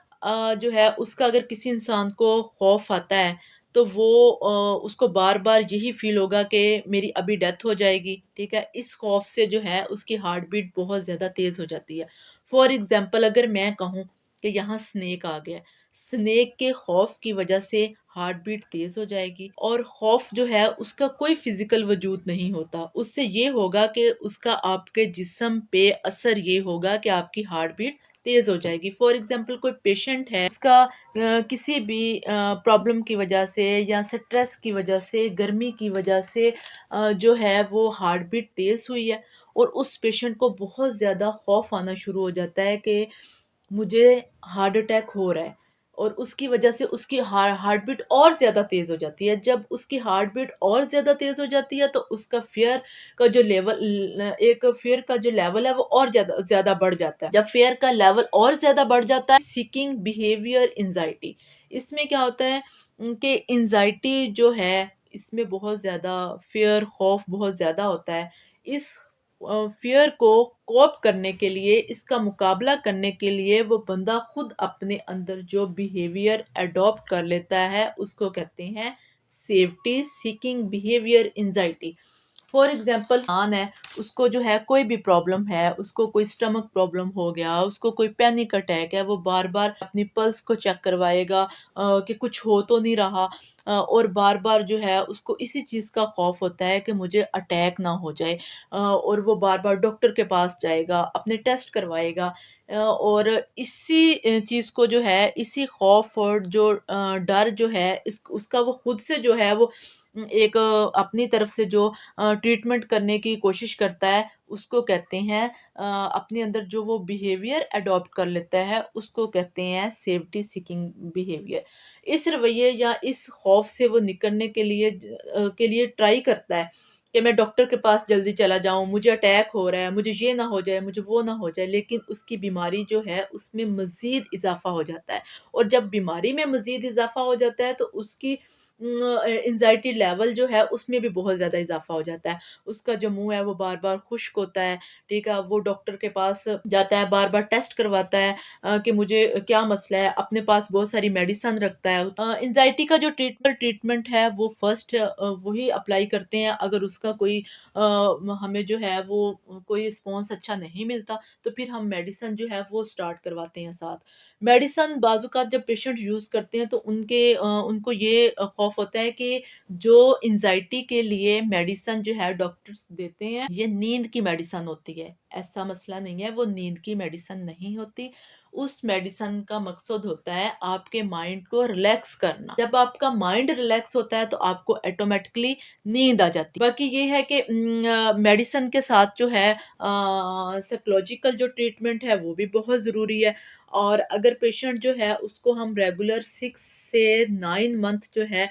جو ہے اس کا اگر کسی انسان کو خوف آتا ہے تو وہ اس کو بار بار یہی فیل ہوگا کہ میری ابھی ڈیتھ ہو جائے گی، ٹھیک ہے، اس خوف سے جو ہے اس کی ہارٹ بیٹ بہت زیادہ تیز ہو جاتی ہے۔ فار ایگزامپل اگر میں کہوں کہ یہاں سنیک آ گیا، سنیک کے خوف کی وجہ سے ہارٹ بیٹ تیز ہو جائے گی، اور خوف جو ہے اس کا کوئی فزیکل وجود نہیں ہوتا، اس سے یہ ہوگا کہ اس کا آپ کے جسم پہ اثر یہ ہوگا کہ آپ کی ہارٹ بیٹ تیز ہو جائے گی۔ فار ایگزامپل کوئی پیشنٹ ہے، اس کا کسی بھی پرابلم کی وجہ سے یا سٹریس کی وجہ سے، گرمی کی وجہ سے جو ہے وہ ہارٹ بیٹ تیز ہوئی ہے، اور اس پیشنٹ کو بہت زیادہ خوف آنا شروع ہو جاتا ہے کہ مجھے ہارٹ اٹیک ہو رہا ہے، اور اس کی وجہ سے اس کی ہارٹ بیٹ اور زیادہ تیز ہو جاتی ہے۔ جب اس کی ہارٹ بیٹ اور زیادہ تیز ہو جاتی ہے تو اس کا فیئر کا جو لیول، ایک فیئر کا جو لیول ہے وہ اور زیادہ زیادہ بڑھ جاتا ہے۔ جب فیئر کا لیول اور زیادہ بڑھ جاتا ہے، سیکنگ بیہیویئر انزائٹی، اس میں کیا ہوتا ہے کہ انزائٹی جو ہے اس میں بہت زیادہ فیئر، خوف بہت زیادہ ہوتا ہے۔ اس فیئر کو کوپ کرنے کے لیے، اس کا مقابلہ کرنے کے لیے وہ بندہ خود اپنے اندر جو بیہیویئر اڈاپٹ کر لیتا ہے اس کو کہتے ہیں safety seeking behaviour anxiety. For example ہے، اس کو جو ہے کوئی بھی پرابلم ہے، اس کو کوئی سٹمک پرابلم ہو گیا، اس کو کوئی پینک اٹیک ہے، وہ بار بار اپنی پلس کو چیک کروائے گا کہ کچھ ہو تو نہیں رہا، اور بار بار جو ہے اس کو اسی چیز کا خوف ہوتا ہے کہ مجھے اٹیک نہ ہو جائے، اور وہ بار بار ڈاکٹر کے پاس جائے گا، اپنے ٹیسٹ کروائے گا، اور اسی چیز کو جو ہے، اسی خوف اور جو ڈر جو ہے، اس کا وہ خود سے جو ہے وہ ایک اپنی طرف سے جو ٹریٹمنٹ کرنے کی کوشش کرتا ہے، اس کو کہتے ہیں اپنے اندر جو وہ بیہیویئر اڈاپٹ کر لیتا ہے اس کو کہتے ہیں سیفٹی سیکنگ بیہیویئر۔ اس رویے یا اس خوف سے وہ نکلنے کے لیے ٹرائی کرتا ہے کہ میں ڈاکٹر کے پاس جلدی چلا جاؤں، مجھے اٹیک ہو رہا ہے، مجھے یہ نہ ہو جائے، مجھے وہ نہ ہو جائے، لیکن اس کی بیماری جو ہے اس میں مزید اضافہ ہو جاتا ہے، اور جب بیماری میں مزید اضافہ ہو جاتا ہے تو اس کی انزائٹی لیول جو ہے اس میں بھی بہت زیادہ اضافہ ہو جاتا ہے۔ اس کا جو منہ ہے وہ بار بار خشک ہوتا ہے، ٹھیک ہے، وہ ڈاکٹر کے پاس جاتا ہے، بار بار ٹیسٹ کرواتا ہے کہ مجھے کیا مسئلہ ہے، اپنے پاس بہت ساری میڈیسن رکھتا ہے۔ انزائٹی کا جو ٹریٹمنٹ ہے وہ فرسٹ وہی اپلائی کرتے ہیں، اگر اس کا کوئی ہمیں جو ہے وہ کوئی رسپانس اچھا نہیں ملتا تو پھر ہم میڈیسن جو ہے وہ سٹارٹ کرواتے ہیں ساتھ۔ میڈیسن بعض اوقات جب پیشنٹ یوز کرتے ہیں تو ان کو یہ خوف خوف ہوتا ہے کہ جو انزائٹی کے لیے میڈیسن جو ہے ڈاکٹرز دیتے ہیں یہ نیند کی میڈیسن ہوتی ہے. ایسا مسئلہ نہیں ہے، وہ نیند کی میڈیسن نہیں ہوتی. اس میڈیسن کا مقصد ہوتا ہے آپ کے مائنڈ کو ریلیکس کرنا. جب آپ کا مائنڈ ریلیکس ہوتا ہے تو آپ کو ایٹومیٹکلی نیند آ جاتی. باقی یہ ہے کہ میڈیسن کے ساتھ جو ہے سائیکولوجیکل جو ٹریٹمنٹ ہے وہ بھی بہت ضروری ہے. اور اگر پیشنٹ جو ہے اس کو ہم ریگولر 6 سے 9 منتھ جو ہے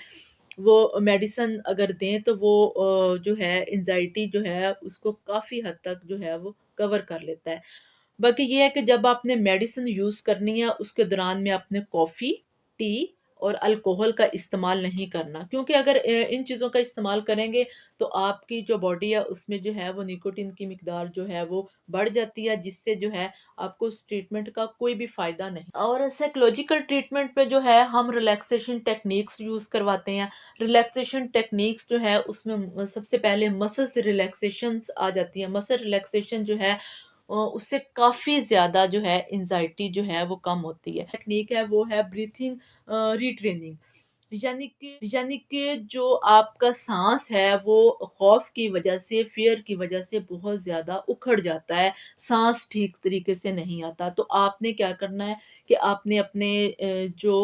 وہ میڈیسن اگر دیں تو وہ جو ہے انزائٹی جو ہے اس کو کافی حد تک جو ہے وہ کور کر لیتا ہے. باقی یہ ہے کہ جب آپ نے میڈیسن یوز کرنی ہے اس کے دوران میں آپ نے کافی، ٹی اور الکوہل کا استعمال نہیں کرنا، کیونکہ اگر ان چیزوں کا استعمال کریں گے تو آپ کی جو باڈی ہے اس میں جو ہے وہ نیکوٹین کی مقدار جو ہے وہ بڑھ جاتی ہے، جس سے جو ہے آپ کو اس ٹریٹمنٹ کا کوئی بھی فائدہ نہیں. اور سائیکولوجیکل ٹریٹمنٹ پہ جو ہے ہم ریلیکسیشن ٹیکنیکس یوز کرواتے ہیں. ریلیکسیشن ٹیکنیکس جو ہے اس میں سب سے پہلے مسلس ریلیکسیشنز آ جاتی ہیں. مسل ریلیکسیشن جو ہے اس سے کافی زیادہ جو ہے انزائٹی جو ہے وہ کم ہوتی ہے. ٹیکنیک ہے وہ ہے بریتھنگ ریٹریننگ، یعنی کہ جو آپ کا سانس ہے وہ خوف کی وجہ سے، فیئر کی وجہ سے بہت زیادہ اکھڑ جاتا ہے، سانس ٹھیک طریقے سے نہیں آتا. تو آپ نے کیا کرنا ہے کہ آپ نے اپنے جو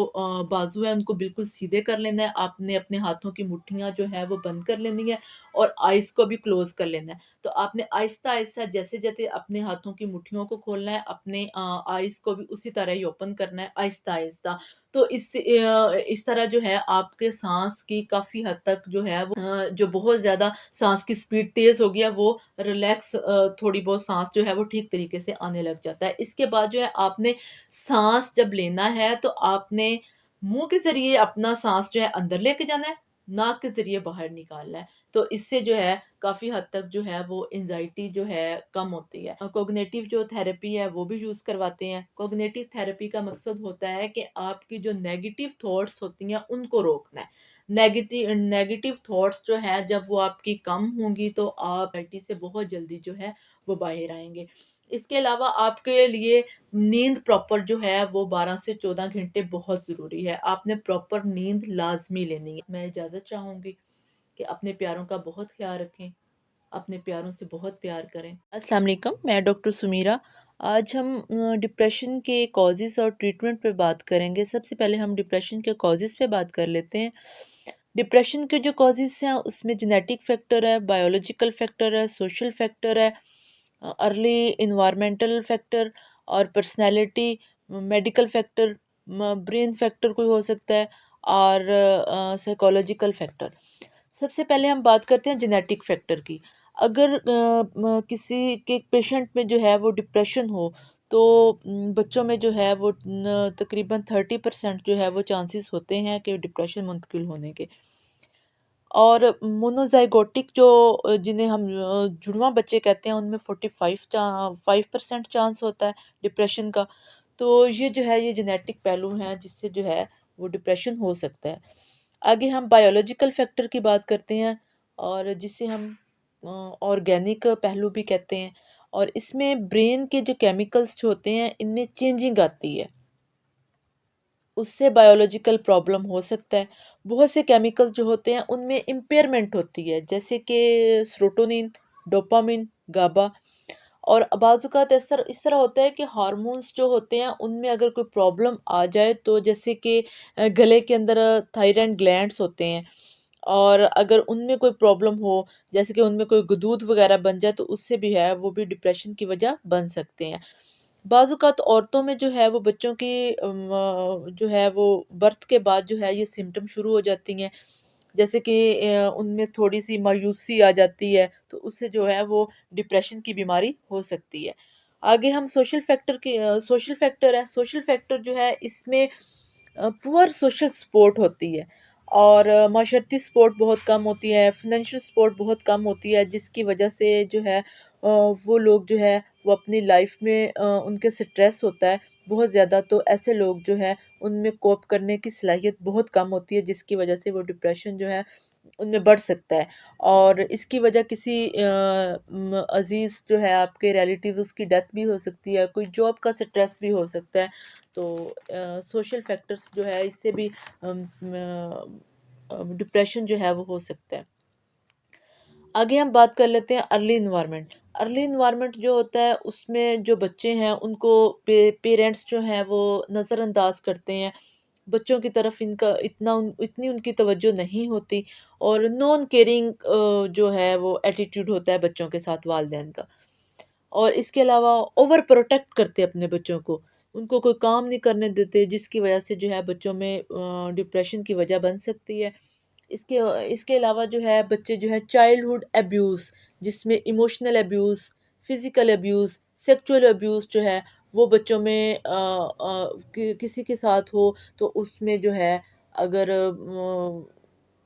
بازو ہیں ان کو بالکل سیدھے کر لینا ہے. آپ نے اپنے ہاتھوں کی مٹھیاں جو ہے وہ بند کر لینی ہے اور آئیز کو بھی کلوز کر لینا ہے. تو آپ نے آہستہ آہستہ جیسے جیسے اپنے ہاتھوں کی مٹھیوں کو کھولنا ہے، اپنے آئیز کو بھی اسی طرح ہی اوپن کرنا ہے آہستہ آہستہ. تو اس طرح جو ہے آپ کے سانس کی کافی حد تک جو ہے وہ جو بہت زیادہ سانس کی سپیڈ تیز ہو گیا وہ ریلیکس، تھوڑی بہت سانس جو ہے وہ ٹھیک طریقے سے آنے لگ جاتا ہے. اس کے بعد جو ہے آپ نے سانس جب لینا ہے تو آپ نے منہ کے ذریعے اپنا سانس جو ہے اندر لے کے جانا ہے، ناک کے ذریعے باہر نکالنا ہے. تو اس سے جو ہے کافی حد تک جو ہے وہ انزائٹی جو ہے کم ہوتی ہے. کوگنیٹیو جو تھراپی ہے وہ بھی یوز کرواتے ہیں. کوگنیٹیو تھراپی کا مقصد ہوتا ہے کہ آپ کی جو نیگیٹو تھاٹس ہوتی ہیں ان کو روکنا ہے. نیگیٹو تھاٹس جو ہے جب وہ آپ کی کم ہوں گی تو آپ انزائٹی سے بہت جلدی جو ہے وہ باہر آئیں گے. اس کے علاوہ آپ کے لیے نیند پراپر جو ہے وہ 12 سے 14 گھنٹے بہت ضروری ہے. آپ نے پراپر نیند لازمی لینی ہے. میں اجازت چاہوں گی کہ اپنے پیاروں کا بہت خیال رکھیں، اپنے پیاروں سے بہت پیار کریں. السلام علیکم، میں ڈاکٹر سمیرہ. آج ہم ڈپریشن کے کازز اور ٹریٹمنٹ پہ بات کریں گے. سب سے پہلے ہم ڈپریشن کے کازز پہ بات کر لیتے ہیں. ڈپریشن کے جو کازز ہیں اس میں جینیٹک فیکٹر ہے، بایولوجیکل فیکٹر ہے، سوشل فیکٹر ہے، ارلی انوائرمنٹل فیکٹر اور personality, medical factor, brain factor کوئی ہو سکتا ہے، اور سائیکولوجیکل فیکٹر. سب سے پہلے ہم بات کرتے ہیں جینیٹک فیکٹر کی. اگر کسی کے پیشنٹ میں جو ہے وہ ڈپریشن ہو تو بچوں میں جو ہے وہ تقریباً 30% جو ہے وہ چانسز ہوتے ہیں کہ ڈپریشن منتقل ہونے کے. اور مونوزائگوٹک جو جنہیں ہم جڑواں بچے کہتے ہیں ان میں 5% چانس ہوتا ہے ڈپریشن کا. تو یہ جو ہے یہ جینیٹک پہلو ہیں جس سے جو ہے وہ ڈپریشن ہو سکتا ہے. آگے ہم بایولوجیکل فیکٹر کی بات کرتے ہیں اور جسے ہم آرگینک پہلو بھی کہتے ہیں. اور اس میں برین کے جو کیمیکلز جو ہوتے ہیں ان میں چینجنگ آتی ہے، اس سے بایولوجیکل پرابلم ہو سکتا ہے. بہت سے کیمیکل جو ہوتے ہیں ان میں امپیئرمنٹ ہوتی ہے، جیسے کہ سروٹونین، ڈوپامین، گابا. اور بعض اوقات اس طرح ہوتا ہے کہ ہارمونز جو ہوتے ہیں ان میں اگر کوئی پرابلم آ جائے تو جیسے کہ گلے کے اندر تھائرائڈ گلینڈز ہوتے ہیں، اور اگر ان میں کوئی پرابلم ہو جیسے کہ ان میں کوئی گدود وغیرہ بن جائے تو اس سے بھی ہے وہ بھی ڈپریشن کی وجہ بن سکتے ہیں. بعض اوقات عورتوں میں جو ہے وہ بچوں کی جو ہے وہ برتھ کے بعد جو ہے یہ سمٹم شروع ہو جاتی ہیں، جیسے کہ ان میں تھوڑی سی مایوسی آ جاتی ہے تو اس سے جو ہے وہ ڈپریشن کی بیماری ہو سکتی ہے. آگے ہم سوشل فیکٹر ہے. سوشل فیکٹر جو ہے اس میں پور سوشل سپورٹ ہوتی ہے اور معاشرتی سپورٹ بہت کم ہوتی ہے، فننشل سپورٹ بہت کم ہوتی ہے، جس کی وجہ سے جو ہے وہ لوگ جو ہے وہ اپنی لائف میں ان کے سٹریس ہوتا ہے بہت زیادہ، تو ایسے لوگ جو ہے ان میں کوپ کرنے کی صلاحیت بہت کم ہوتی ہے جس کی وجہ سے وہ ڈپریشن جو ہے ان میں بڑھ سکتا ہے. اور اس کی وجہ کسی عزیز جو ہے آپ کے ریلیٹیو اس کی ڈیتھ بھی ہو سکتی ہے، کوئی جاب کا سٹریس بھی ہو سکتا ہے. تو سوشل فیکٹرز جو ہے اس سے بھی ڈپریشن جو ہے وہ ہو سکتا ہے۔ آگے ہم بات کر لیتے ہیں ارلی انوائرمنٹ۔ ارلی انوائرمنٹ جو ہوتا ہے اس میں جو بچے ہیں ان کو پیرنٹس جو ہیں وہ نظر انداز کرتے ہیں، بچوں کی طرف اتنی ان کی توجہ نہیں ہوتی، اور نان کیئرنگ جو ہے وہ ایٹیٹیوڈ ہوتا ہے بچوں کے ساتھ والدین کا، اور اس کے علاوہ اوور پروٹیکٹ کرتے اپنے بچوں کو، ان کو کوئی کام نہیں کرنے دیتے، جس کی وجہ سے جو ہے بچوں میں ڈپریشن کی وجہ بن سکتی ہے۔ اس کے علاوہ جو ہے بچے جو ہے چائلڈہڈ ایبیوز، جس میں emotional abuse, physical abuse, sexual abuse جو ہے وہ بچوں میں کسی کے ساتھ ہو تو اس میں جو ہے اگر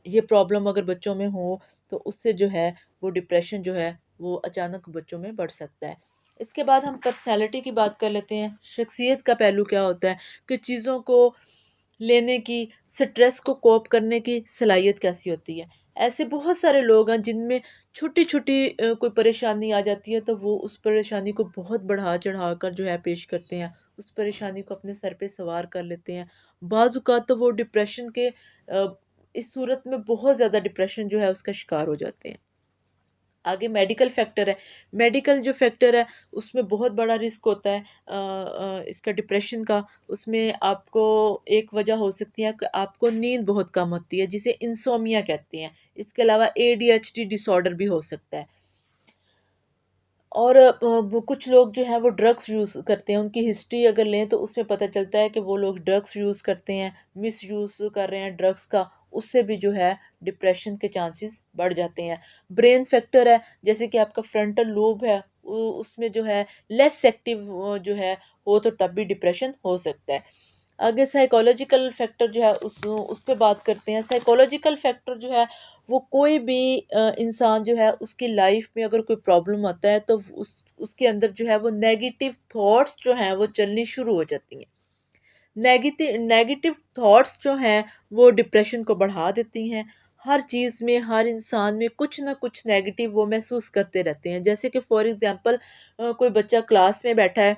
یہ پرابلم اگر بچوں میں ہو تو اس سے جو ہے وہ ڈپریشن جو ہے وہ اچانک بچوں میں بڑھ سکتا ہے۔ اس کے بعد ہم پرسنالٹی کی بات کر لیتے ہیں۔ شخصیت کا پہلو کیا ہوتا ہے کہ چیزوں کو لینے کی، سٹریس کو کوپ کرنے کی صلاحیت کیسی ہوتی ہے۔ ایسے بہت سارے لوگ ہیں جن میں چھوٹی چھوٹی کوئی پریشانی آ جاتی ہے تو وہ اس پریشانی کو بہت بڑھا چڑھا کر جو ہے پیش کرتے ہیں، اس پریشانی کو اپنے سر پہ سوار کر لیتے ہیں۔ بعض اوقات تو وہ ڈپریشن کے اس صورت میں بہت زیادہ ڈپریشن جو ہے اس کا شکار ہو جاتے ہیں۔ آگے میڈیکل فیکٹر ہے۔ میڈیکل جو فیکٹر ہے اس میں بہت بڑا رسک ہوتا ہے اس کا ڈپریشن کا۔ اس میں آپ کو ایک وجہ ہو سکتی ہے کہ آپ کو نیند بہت کم ہوتی ہے، جسے انسومیا کہتے ہیں۔ اس کے علاوہ ADHD ڈس آرڈر بھی ہو سکتا ہے۔ اور کچھ لوگ جو ہیں وہ ڈرگس یوز کرتے ہیں، ان کی ہسٹری اگر لیں تو اس میں پتہ چلتا ہے کہ وہ لوگ ڈرگس یوز کرتے ہیں، مس یوز کر رہے ہیں ڈرگس کا، اس سے بھی جو ہے ڈپریشن کے چانسز بڑھ جاتے ہیں۔ برین فیکٹر ہے، جیسے کہ آپ کا فرنٹل لوب ہے، اس میں جو ہے لیس ایکٹیو جو ہے ہو تو تب بھی ڈپریشن ہو سکتا ہے۔ آگے سائیکولوجیکل فیکٹر جو ہے اس پہ بات کرتے ہیں۔ سائیکولوجیکل فیکٹر جو ہے وہ کوئی بھی انسان جو ہے اس کی لائف میں اگر کوئی پرابلم آتا ہے تو اس کے اندر جو ہے وہ نیگیٹو تھاٹس جو ہیں وہ چلنی شروع ہو جاتی ہیں۔ نیگیٹو تھاٹس جو ہیں وہ ڈپریشن کو بڑھا دیتی ہیں۔ ہر چیز میں، ہر انسان میں کچھ نہ کچھ نیگیٹو وہ محسوس کرتے رہتے ہیں۔ جیسے کہ فار ایگزامپل کوئی بچہ کلاس میں بیٹھا ہے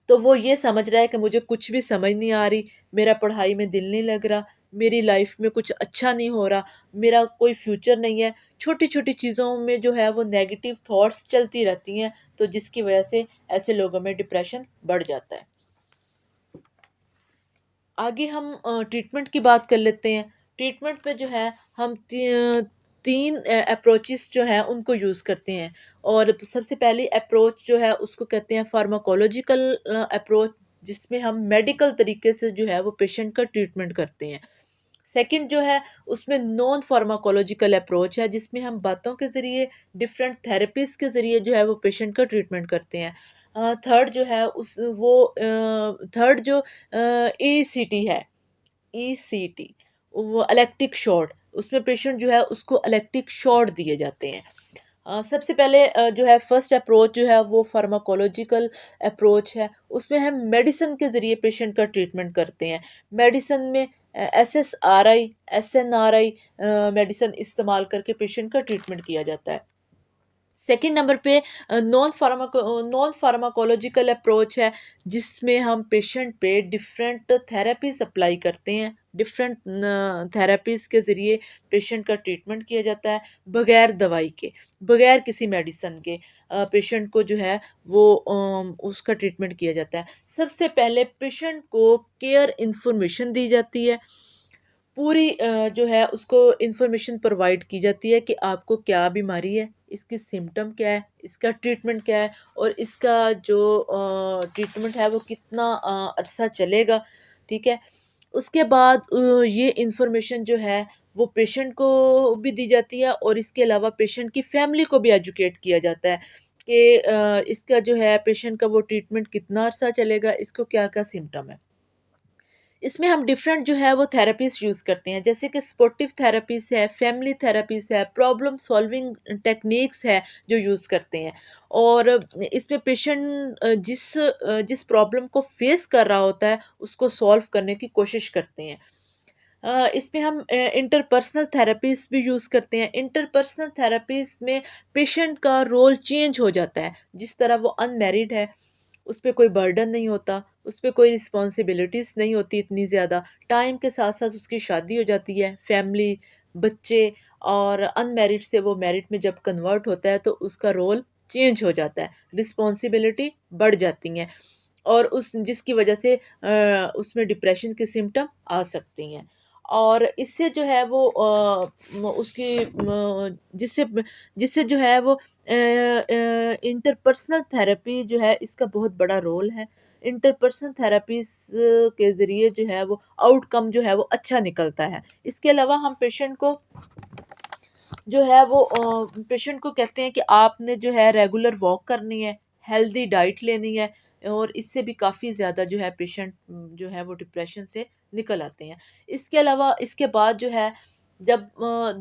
تو وہ یہ سمجھ رہا ہے کہ مجھے کچھ بھی سمجھ نہیں آ رہی، میرا پڑھائی میں دل نہیں لگ رہا، میری لائف میں کچھ اچھا نہیں ہو رہا، میرا کوئی فیوچر نہیں ہے۔ چھوٹی چھوٹی چیزوں میں جو ہے وہ نیگیٹو تھاٹس چلتی رہتی ہیں، تو جس کی وجہ سے ایسے لوگوں میں ڈپریشن بڑھ جاتا ہے۔ آگے ہم ٹریٹمنٹ کی بات کر لیتے ہیں۔ ٹریٹمنٹ پہ جو ہے ہم تین اپروچز جو ہیں ان کو یوز کرتے ہیں، اور سب سے پہلی اپروچ جو ہے اس کو کہتے ہیں فارماکولوجیکل اپروچ، جس میں ہم میڈیکل طریقے سے جو ہے وہ پیشنٹ کا ٹریٹمنٹ کرتے ہیں۔ سیکنڈ جو ہے اس میں نان فارماکولوجیکل اپروچ ہے، جس میں ہم باتوں کے ذریعے، ڈفرینٹ تھراپیز کے ذریعے جو ہے وہ پیشنٹ کا ٹریٹمنٹ کرتے ہیں۔ تھرڈ جو ہے تھرڈ جو ECT ہے، ECT، وہ الیکٹرک شاٹ، اس میں پیشنٹ جو ہے اس کو الیکٹرک شاٹ دیے جاتے ہیں۔ سب سے پہلے جو ہے فرسٹ اپروچ جو ہے وہ فارماکولوجیکل اپروچ ہے، اس میں ہم میڈیسن کے ذریعے پیشنٹ کا ٹریٹمنٹ کرتے ہیں۔ میڈیسن میں SSRI، SNRI میڈیسن استعمال کر کے پیشنٹ کا ٹریٹمنٹ کیا جاتا ہے۔ سیکنڈ نمبر پہ نان فارماکولوجیکل اپروچ ہے، جس میں ہم پیشنٹ پہ ڈفرینٹ تھراپیز اپلائی کرتے ہیں، ڈفرینٹ تھراپیز کے ذریعے پیشنٹ کا ٹریٹمنٹ کیا جاتا ہے، بغیر دوائی کے، بغیر کسی میڈیسن کے پیشنٹ کو جو ہے وہ اس کا ٹریٹمنٹ کیا جاتا ہے۔ سب سے پہلے پیشنٹ کو کیئر انفارمیشن دی جاتی ہے، پوری جو ہے اس کو انفارمیشن پرووائڈ کی جاتی ہے کہ آپ کو کیا بیماری ہے، اس کی سمٹم کیا ہے، اس کا ٹریٹمنٹ کیا ہے، اور اس کا جو ٹریٹمنٹ ہے وہ کتنا عرصہ چلے گا، ٹھیک ہے۔ اس کے بعد یہ انفارمیشن جو ہے وہ پیشنٹ کو بھی دی جاتی ہے، اور اس کے علاوہ پیشنٹ کی فیملی کو بھی ایجوکیٹ کیا جاتا ہے کہ اس کا جو ہے پیشنٹ کا وہ ٹریٹمنٹ کتنا عرصہ چلے گا، اس کو کیا کیا سمٹم ہے۔ اس میں ہم ڈفرینٹ جو ہے وہ تھراپیز یوز کرتے ہیں، جیسے کہ سپورٹیو تھراپیز ہے، فیملی تھراپیز ہے، پرابلم سالونگ ٹیکنیکس ہے جو یوز کرتے ہیں، اور اس میں پیشنٹ جس پرابلم کو فیس کر رہا ہوتا ہے اس کو سالو کرنے کی کوشش کرتے ہیں۔ اس میں ہم انٹرپرسنل تھراپیز بھی یوز کرتے ہیں۔ انٹرپرسنل تھراپیز میں پیشنٹ کا رول چینج ہو جاتا ہے، جس طرح وہ ان میریڈ ہے اس پہ کوئی برڈن نہیں ہوتا، اس پہ کوئی رسپانسبلٹیز نہیں ہوتی اتنی زیادہ. ٹائم کے ساتھ ساتھ اس کی شادی ہو جاتی ہے، فیملی، بچے، اور ان میرڈ سے وہ میرڈ میں جب کنورٹ ہوتا ہے تو اس کا رول چینج ہو جاتا ہے، رسپانسبلٹی بڑھ جاتی ہیں، اور جس کی وجہ سے اس میں ڈپریشن کے سمٹم آ سکتی ہیں. اور اس سے جو ہے وہ اس کی جس سے جو ہے وہ انٹرپرسنل تھراپی جو ہے اس کا بہت بڑا رول ہے. انٹرپرسنل تھراپیز کے ذریعے جو ہے وہ آؤٹ کم جو ہے وہ اچھا نکلتا ہے. اس کے علاوہ ہم پیشنٹ کو جو ہے وہ پیشنٹ کو کہتے ہیں کہ آپ نے جو ہے ریگولر واک کرنی ہے، ہیلدی ڈائٹ لینی ہے، اور اس سے بھی کافی زیادہ جو ہے پیشنٹ جو ہے وہ ڈپریشن سے نکل آتے ہیں. اس کے علاوہ اس کے بعد جو ہے جب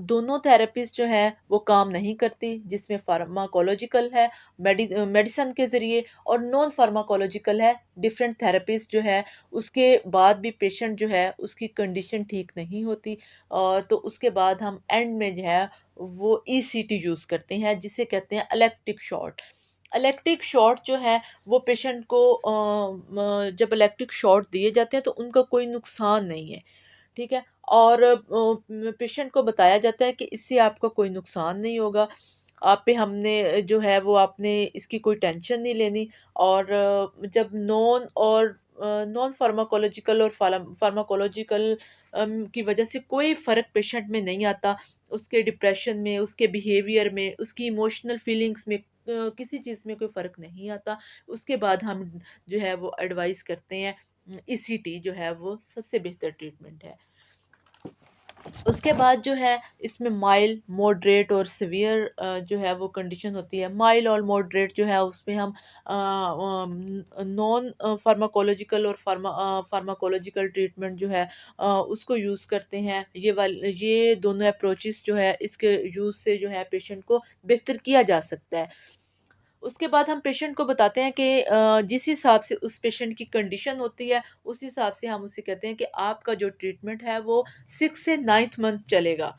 دونوں تھراپیز جو ہیں وہ کام نہیں کرتی، جس میں فارماکولوجیکل ہے میڈیسن کے ذریعے، اور نان فارماکولوجیکل ہے ڈفرینٹ تھراپیز جو ہے، اس کے بعد بھی پیشنٹ جو ہے اس کی کنڈیشن ٹھیک نہیں ہوتی، تو اس کے بعد ہم اینڈ میں جو ہے وہ ای سی ٹی یوز کرتے ہیں، جسے کہتے ہیں الیکٹرک شارٹ. الیکٹرک شارٹ جو ہے وہ پیشنٹ کو جب الیکٹرک شارٹ دیے جاتے ہیں تو ان کا کوئی نقصان نہیں ہے، ٹھیک ہے، اور پیشنٹ کو بتایا جاتا ہے کہ اس سے آپ کا کوئی نقصان نہیں ہوگا، آپ پہ ہم نے جو ہے وہ آپ نے اس کی کوئی ٹینشن نہیں لینی. اور جب نان فارماکولوجیکل اور فارماکولوجیکل کی وجہ سے کوئی فرق پیشنٹ میں نہیں آتا، اس کے ڈپریشن میں، اس کے بیہیویئر میں، اس کی ایموشنل فیلنگس میں، کسی چیز میں کوئی فرق نہیں آتا، اس کے بعد ہم جو ہے وہ ایڈوائز کرتے ہیں ای سی ٹی جو ہے وہ سب سے بہتر ٹریٹمنٹ ہے. اس کے بعد جو ہے اس میں مائل، موڈریٹ اور سیویئر جو ہے وہ کنڈیشن ہوتی ہے. مائل اور موڈریٹ جو ہے اس میں ہم نان فارماکولوجیکل اور فارماکولوجیکل ٹریٹمنٹ جو ہے اس کو یوز کرتے ہیں. یہ دونوں اپروچز جو ہے اس کے یوز سے جو ہے پیشنٹ کو بہتر کیا جا سکتا ہے. اس کے بعد ہم پیشنٹ کو بتاتے ہیں کہ جس حساب سے اس پیشنٹ کی کنڈیشن ہوتی ہے اس حساب سے ہم اسے کہتے ہیں کہ آپ کا جو ٹریٹمنٹ ہے وہ 6 سے 9 منتھ چلے گا.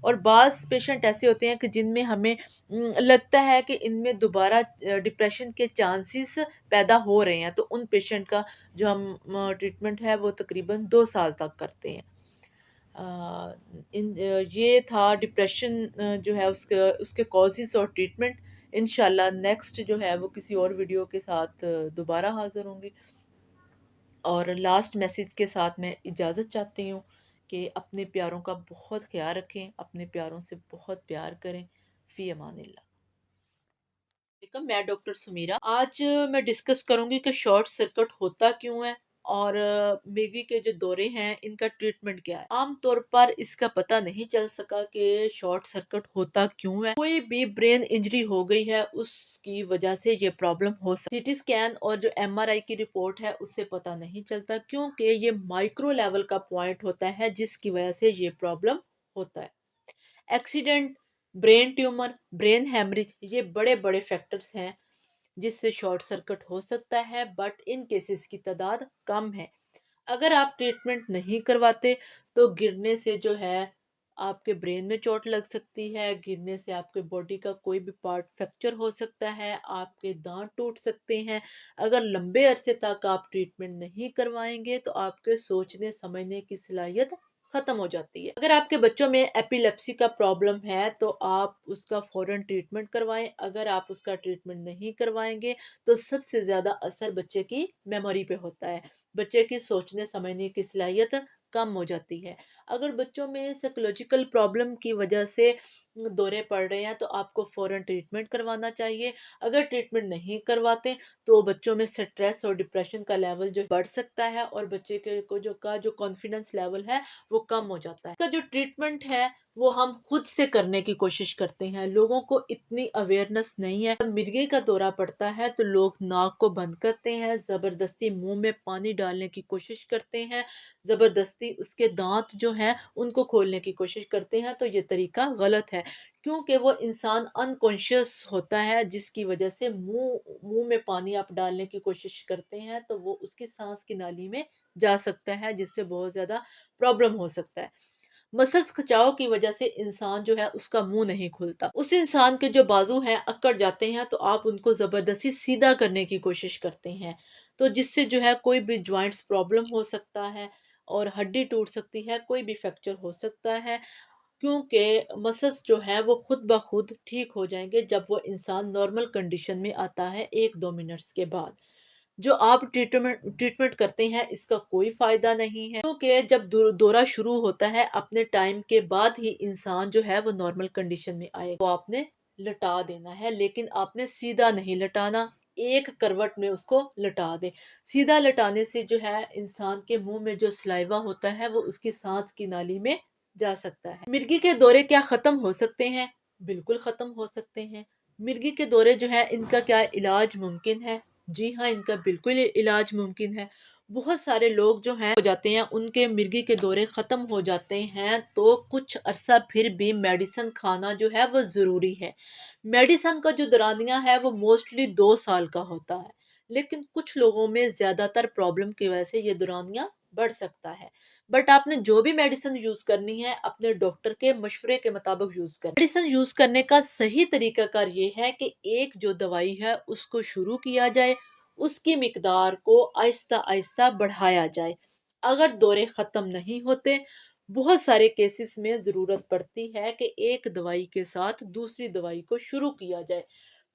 اور بعض پیشنٹ ایسے ہوتے ہیں کہ جن میں ہمیں لگتا ہے کہ ان میں دوبارہ ڈپریشن کے چانسز پیدا ہو رہے ہیں، تو ان پیشنٹ کا جو ہم ٹریٹمنٹ ہے وہ تقریباً 2 سال تک کرتے ہیں. یہ تھا ڈپریشن جو ہے اس کے کازز اور ٹریٹمنٹ. انشاءاللہ نیکسٹ جو ہے وہ کسی اور ویڈیو کے ساتھ دوبارہ حاضر ہوں گی. اور لاسٹ میسیج کے ساتھ میں اجازت چاہتی ہوں کہ اپنے پیاروں کا بہت خیال رکھیں، اپنے پیاروں سے بہت پیار کریں. فی امان اللہ. میں ڈاکٹر سمیرہ. آج میں ڈسکس کروں گی کہ شارٹ سرکٹ ہوتا کیوں ہے، اور میگی کے جو دورے ہیں ان کا ٹریٹمنٹ کیا ہے. عام طور پر اس کا پتہ نہیں چل سکا کہ شارٹ سرکٹ ہوتا کیوں ہے. کوئی بھی برین انجری ہو گئی ہے اس کی وجہ سے یہ پرابلم ہو سکتی. سی ٹی اسکین اور جو ایم آر آئی کی رپورٹ ہے اس سے پتہ نہیں چلتا، کیونکہ یہ مائکرو لیول کا پوائنٹ ہوتا ہے جس کی وجہ سے یہ پرابلم ہوتا ہے. Accident, brain tumour, brain haemorrhage, یہ بڑے بڑے فیکٹرز ہیں جس سے شارٹ سرکٹ ہو سکتا ہے، بٹ ان کیسز کی تعداد کم ہے. اگر آپ ٹریٹمنٹ نہیں کرواتے تو گرنے سے جو ہے آپ کے برین میں چوٹ لگ سکتی ہے، گرنے سے آپ کے باڈی کا کوئی بھی پارٹ فریکچر ہو سکتا ہے، آپ کے دانت ٹوٹ سکتے ہیں. اگر لمبے عرصے تک آپ ٹریٹمنٹ نہیں کروائیں گے تو آپ کے سوچنے سمجھنے کی صلاحیت ختم ہو جاتی ہے. اگر آپ کے بچوں میں ایپیلیپسی کا پرابلم ہے تو آپ اس کا فوراً ٹریٹمنٹ کروائیں. اگر آپ اس کا ٹریٹمنٹ نہیں کروائیں گے تو سب سے زیادہ اثر بچے کی میموری پہ ہوتا ہے، بچے کی سوچنے سمجھنے کی صلاحیت کم ہو جاتی ہے. اگر بچوں میں سائیکولوجیکل پرابلم کی وجہ سے دورے پڑ رہے ہیں تو آپ کو فوراً ٹریٹمنٹ کروانا چاہیے. اگر ٹریٹمنٹ نہیں کرواتے تو بچوں میں سٹریس اور ڈپریشن کا لیول جو بڑھ سکتا ہے، اور بچے کے جو کانفیڈنس لیول ہے وہ کم ہو جاتا ہے. اس کا جو ٹریٹمنٹ ہے وہ ہم خود سے کرنے کی کوشش کرتے ہیں. لوگوں کو اتنی اویئرنس نہیں ہے. جب مرگی کا دورہ پڑتا ہے تو لوگ ناک کو بند کرتے ہیں، زبردستی منہ میں پانی ڈالنے کی کوشش کرتے ہیں، زبردستی اس کے دانت جو ہیں ان کو کھولنے کی کوشش کرتے ہیں. تو یہ طریقہ غلط ہے، کیونکہ وہ انسان انکانشیس ہوتا ہے جس کی وجہ سے منہ میں پانی آپ ڈالنے کی کوشش کرتے ہیں تو وہ اس کی سانس کی نالی میں جا سکتا ہے، جس سے بہت زیادہ پرابلم ہو سکتا ہے. مسلس کھچاؤ کی وجہ سے انسان جو ہے اس کا منہ نہیں کھلتا، اس انسان کے جو بازو ہیں اکڑ جاتے ہیں تو آپ ان کو زبردستی سیدھا کرنے کی کوشش کرتے ہیں، تو جس سے جو ہے کوئی بھی جوائنٹس پرابلم ہو سکتا ہے اور ہڈی ٹوٹ سکتی ہے، کوئی بھی فریکچر ہو سکتا ہے، کیونکہ مسلس جو ہے وہ خود بخود ٹھیک ہو جائیں گے جب وہ انسان نارمل کنڈیشن میں آتا ہے 1-2 منٹس کے بعد۔ جو آپ ٹریٹمنٹ کرتے ہیں اس کا کوئی فائدہ نہیں ہے، کیونکہ جب دورہ شروع ہوتا ہے اپنے ٹائم کے بعد ہی انسان جو ہے وہ نارمل کنڈیشن میں آئے گا، وہ آپ نے لٹا دینا ہے، لیکن آپ نے سیدھا نہیں لٹانا، ایک کروٹ میں اس کو لٹا دے۔ سیدھا لٹانے سے جو ہے انسان کے منہ میں جو سلائیوا ہوتا ہے وہ اس کی سانس کی نالی میں جا سکتا ہے۔ مرگی کے دورے کیا ختم ہو سکتے ہیں؟ بالکل ختم ہو سکتے ہیں۔ مرگی کے دورے جو ہے ان کا کیا علاج ممکن ہے؟ جی ہاں، ان کا بالکل علاج ممکن ہے۔ بہت سارے لوگ جو ہیں ہو جاتے ہیں، ان کے مرگی کے دورے ختم ہو جاتے ہیں تو کچھ عرصہ پھر بھی میڈیسن کھانا جو ہے وہ ضروری ہے۔ میڈیسن کا جو دورانیہ ہے وہ موسٹلی 2 سال کا ہوتا ہے، لیکن کچھ لوگوں میں زیادہ تر پرابلم کی وجہ سے یہ دورانیہ بڑھ سکتا ہے، بٹ آپ نے جو بھی میڈیسن یوز کرنی ہے اپنے ڈاکٹر کے مشورے کے مطابق یوز کریں۔ میڈیسن یوز کرنے کا صحیح طریقہ کار یہ ہے کہ ایک جو دوائی ہے اس کو شروع کیا جائے، اس کی مقدار کو آہستہ آہستہ بڑھایا جائے۔ اگر دورے ختم نہیں ہوتے، بہت سارے کیسز میں ضرورت پڑتی ہے کہ ایک دوائی کے ساتھ دوسری دوائی کو شروع کیا جائے۔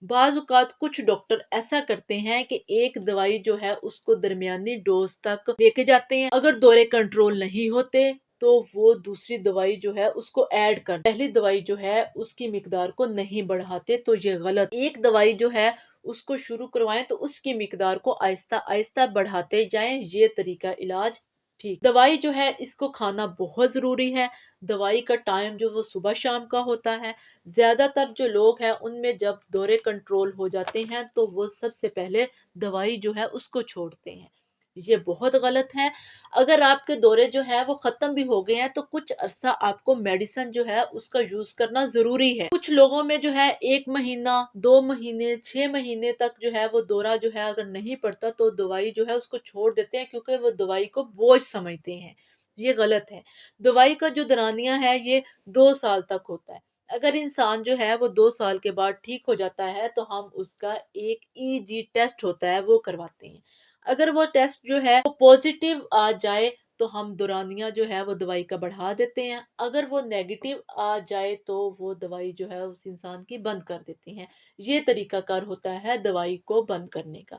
بعض اوقات کچھ ڈاکٹر ایسا کرتے ہیں کہ ایک دوائی جو ہے اس کو درمیانی ڈوز تک لے کے جاتے ہیں، اگر دورے کنٹرول نہیں ہوتے تو وہ دوسری دوائی جو ہے اس کو ایڈ کر، پہلی دوائی جو ہے اس کی مقدار کو نہیں بڑھاتے، تو یہ غلط۔ ایک دوائی جو ہے اس کو شروع کروائیں تو اس کی مقدار کو آہستہ آہستہ بڑھاتے جائیں، یہ طریقہ علاج ٹھیک۔ دوائی جو ہے اس کو کھانا بہت ضروری ہے، دوائی کا ٹائم جو وہ صبح شام کا ہوتا ہے۔ زیادہ تر جو لوگ ہیں ان میں جب دورے کنٹرول ہو جاتے ہیں تو وہ سب سے پہلے دوائی جو ہے اس کو چھوڑتے ہیں، یہ بہت غلط ہے۔ اگر آپ کے دورے جو ہے وہ ختم بھی ہو گئے ہیں تو کچھ عرصہ آپ کو میڈیسن جو ہے اس کا یوز کرنا ضروری ہے۔ کچھ لوگوں میں جو ہے 1 مہینہ، 2 مہینے، 6 مہینے تک جو ہے وہ دورہ جو ہے اگر نہیں پڑتا تو دوائی جو ہے اس کو چھوڑ دیتے ہیں، کیونکہ وہ دوائی کو بوجھ سمجھتے ہیں، یہ غلط ہے۔ دوائی کا جو دورانیہ ہے یہ 2 سال تک ہوتا ہے۔ اگر انسان جو ہے وہ 2 سال کے بعد ٹھیک ہو جاتا ہے تو ہم اس کا ایک EG ٹیسٹ ہوتا ہے وہ کرواتے ہیں۔ اگر وہ ٹیسٹ جو ہے وہ پازیٹیو آ جائے تو ہم دورانیہ جو ہے وہ دوائی کا بڑھا دیتے ہیں، اگر وہ نیگیٹو آ جائے تو وہ دوائی جو ہے اس انسان کی بند کر دیتے ہیں۔ یہ طریقہ کار ہوتا ہے دوائی کو بند کرنے کا۔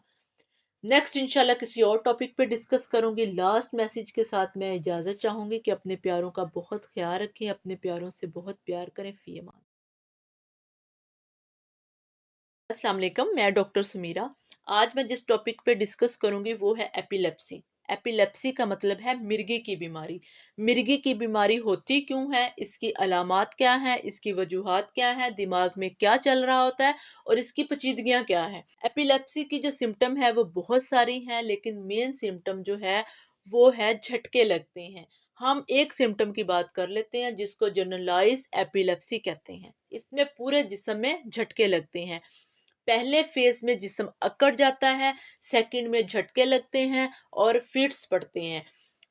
نیکسٹ انشاءاللہ کسی اور ٹاپک پہ ڈسکس کروں گی۔ لاسٹ میسج کے ساتھ میں اجازت چاہوں گی کہ اپنے پیاروں کا بہت خیال رکھیں، اپنے پیاروں سے بہت پیار کریں۔ فی امان۔ السلام علیکم، میں ڈاکٹر سمیرہ۔ آج میں جس ٹاپک پہ ڈسکس کروں گی وہ ہے ایپیلیپسی۔ ایپیلیپسی کا مطلب ہے مرگی کی بیماری۔ مرگی کی بیماری ہوتی کیوں ہے، اس کی علامات کیا ہیں، اس کی وجوہات کیا ہیں، دماغ میں کیا چل رہا ہوتا ہے اور اس کی پیچیدگیاں کیا ہیں۔ ایپیلیپسی کی جو سمٹم ہے وہ بہت ساری ہیں، لیکن مین سمٹم جو ہے وہ ہے جھٹکے لگتے ہیں۔ ہم ایک سمٹم کی بات کر لیتے ہیں جس کو جنرلائز ایپیلیپسی کہتے ہیں۔ اس میں پورے جسم میں جھٹکے لگتے ہیں۔ پہلے فیز میں جسم اکڑ جاتا ہے، سیکنڈ میں جھٹکے لگتے ہیں اور فٹس پڑتے ہیں۔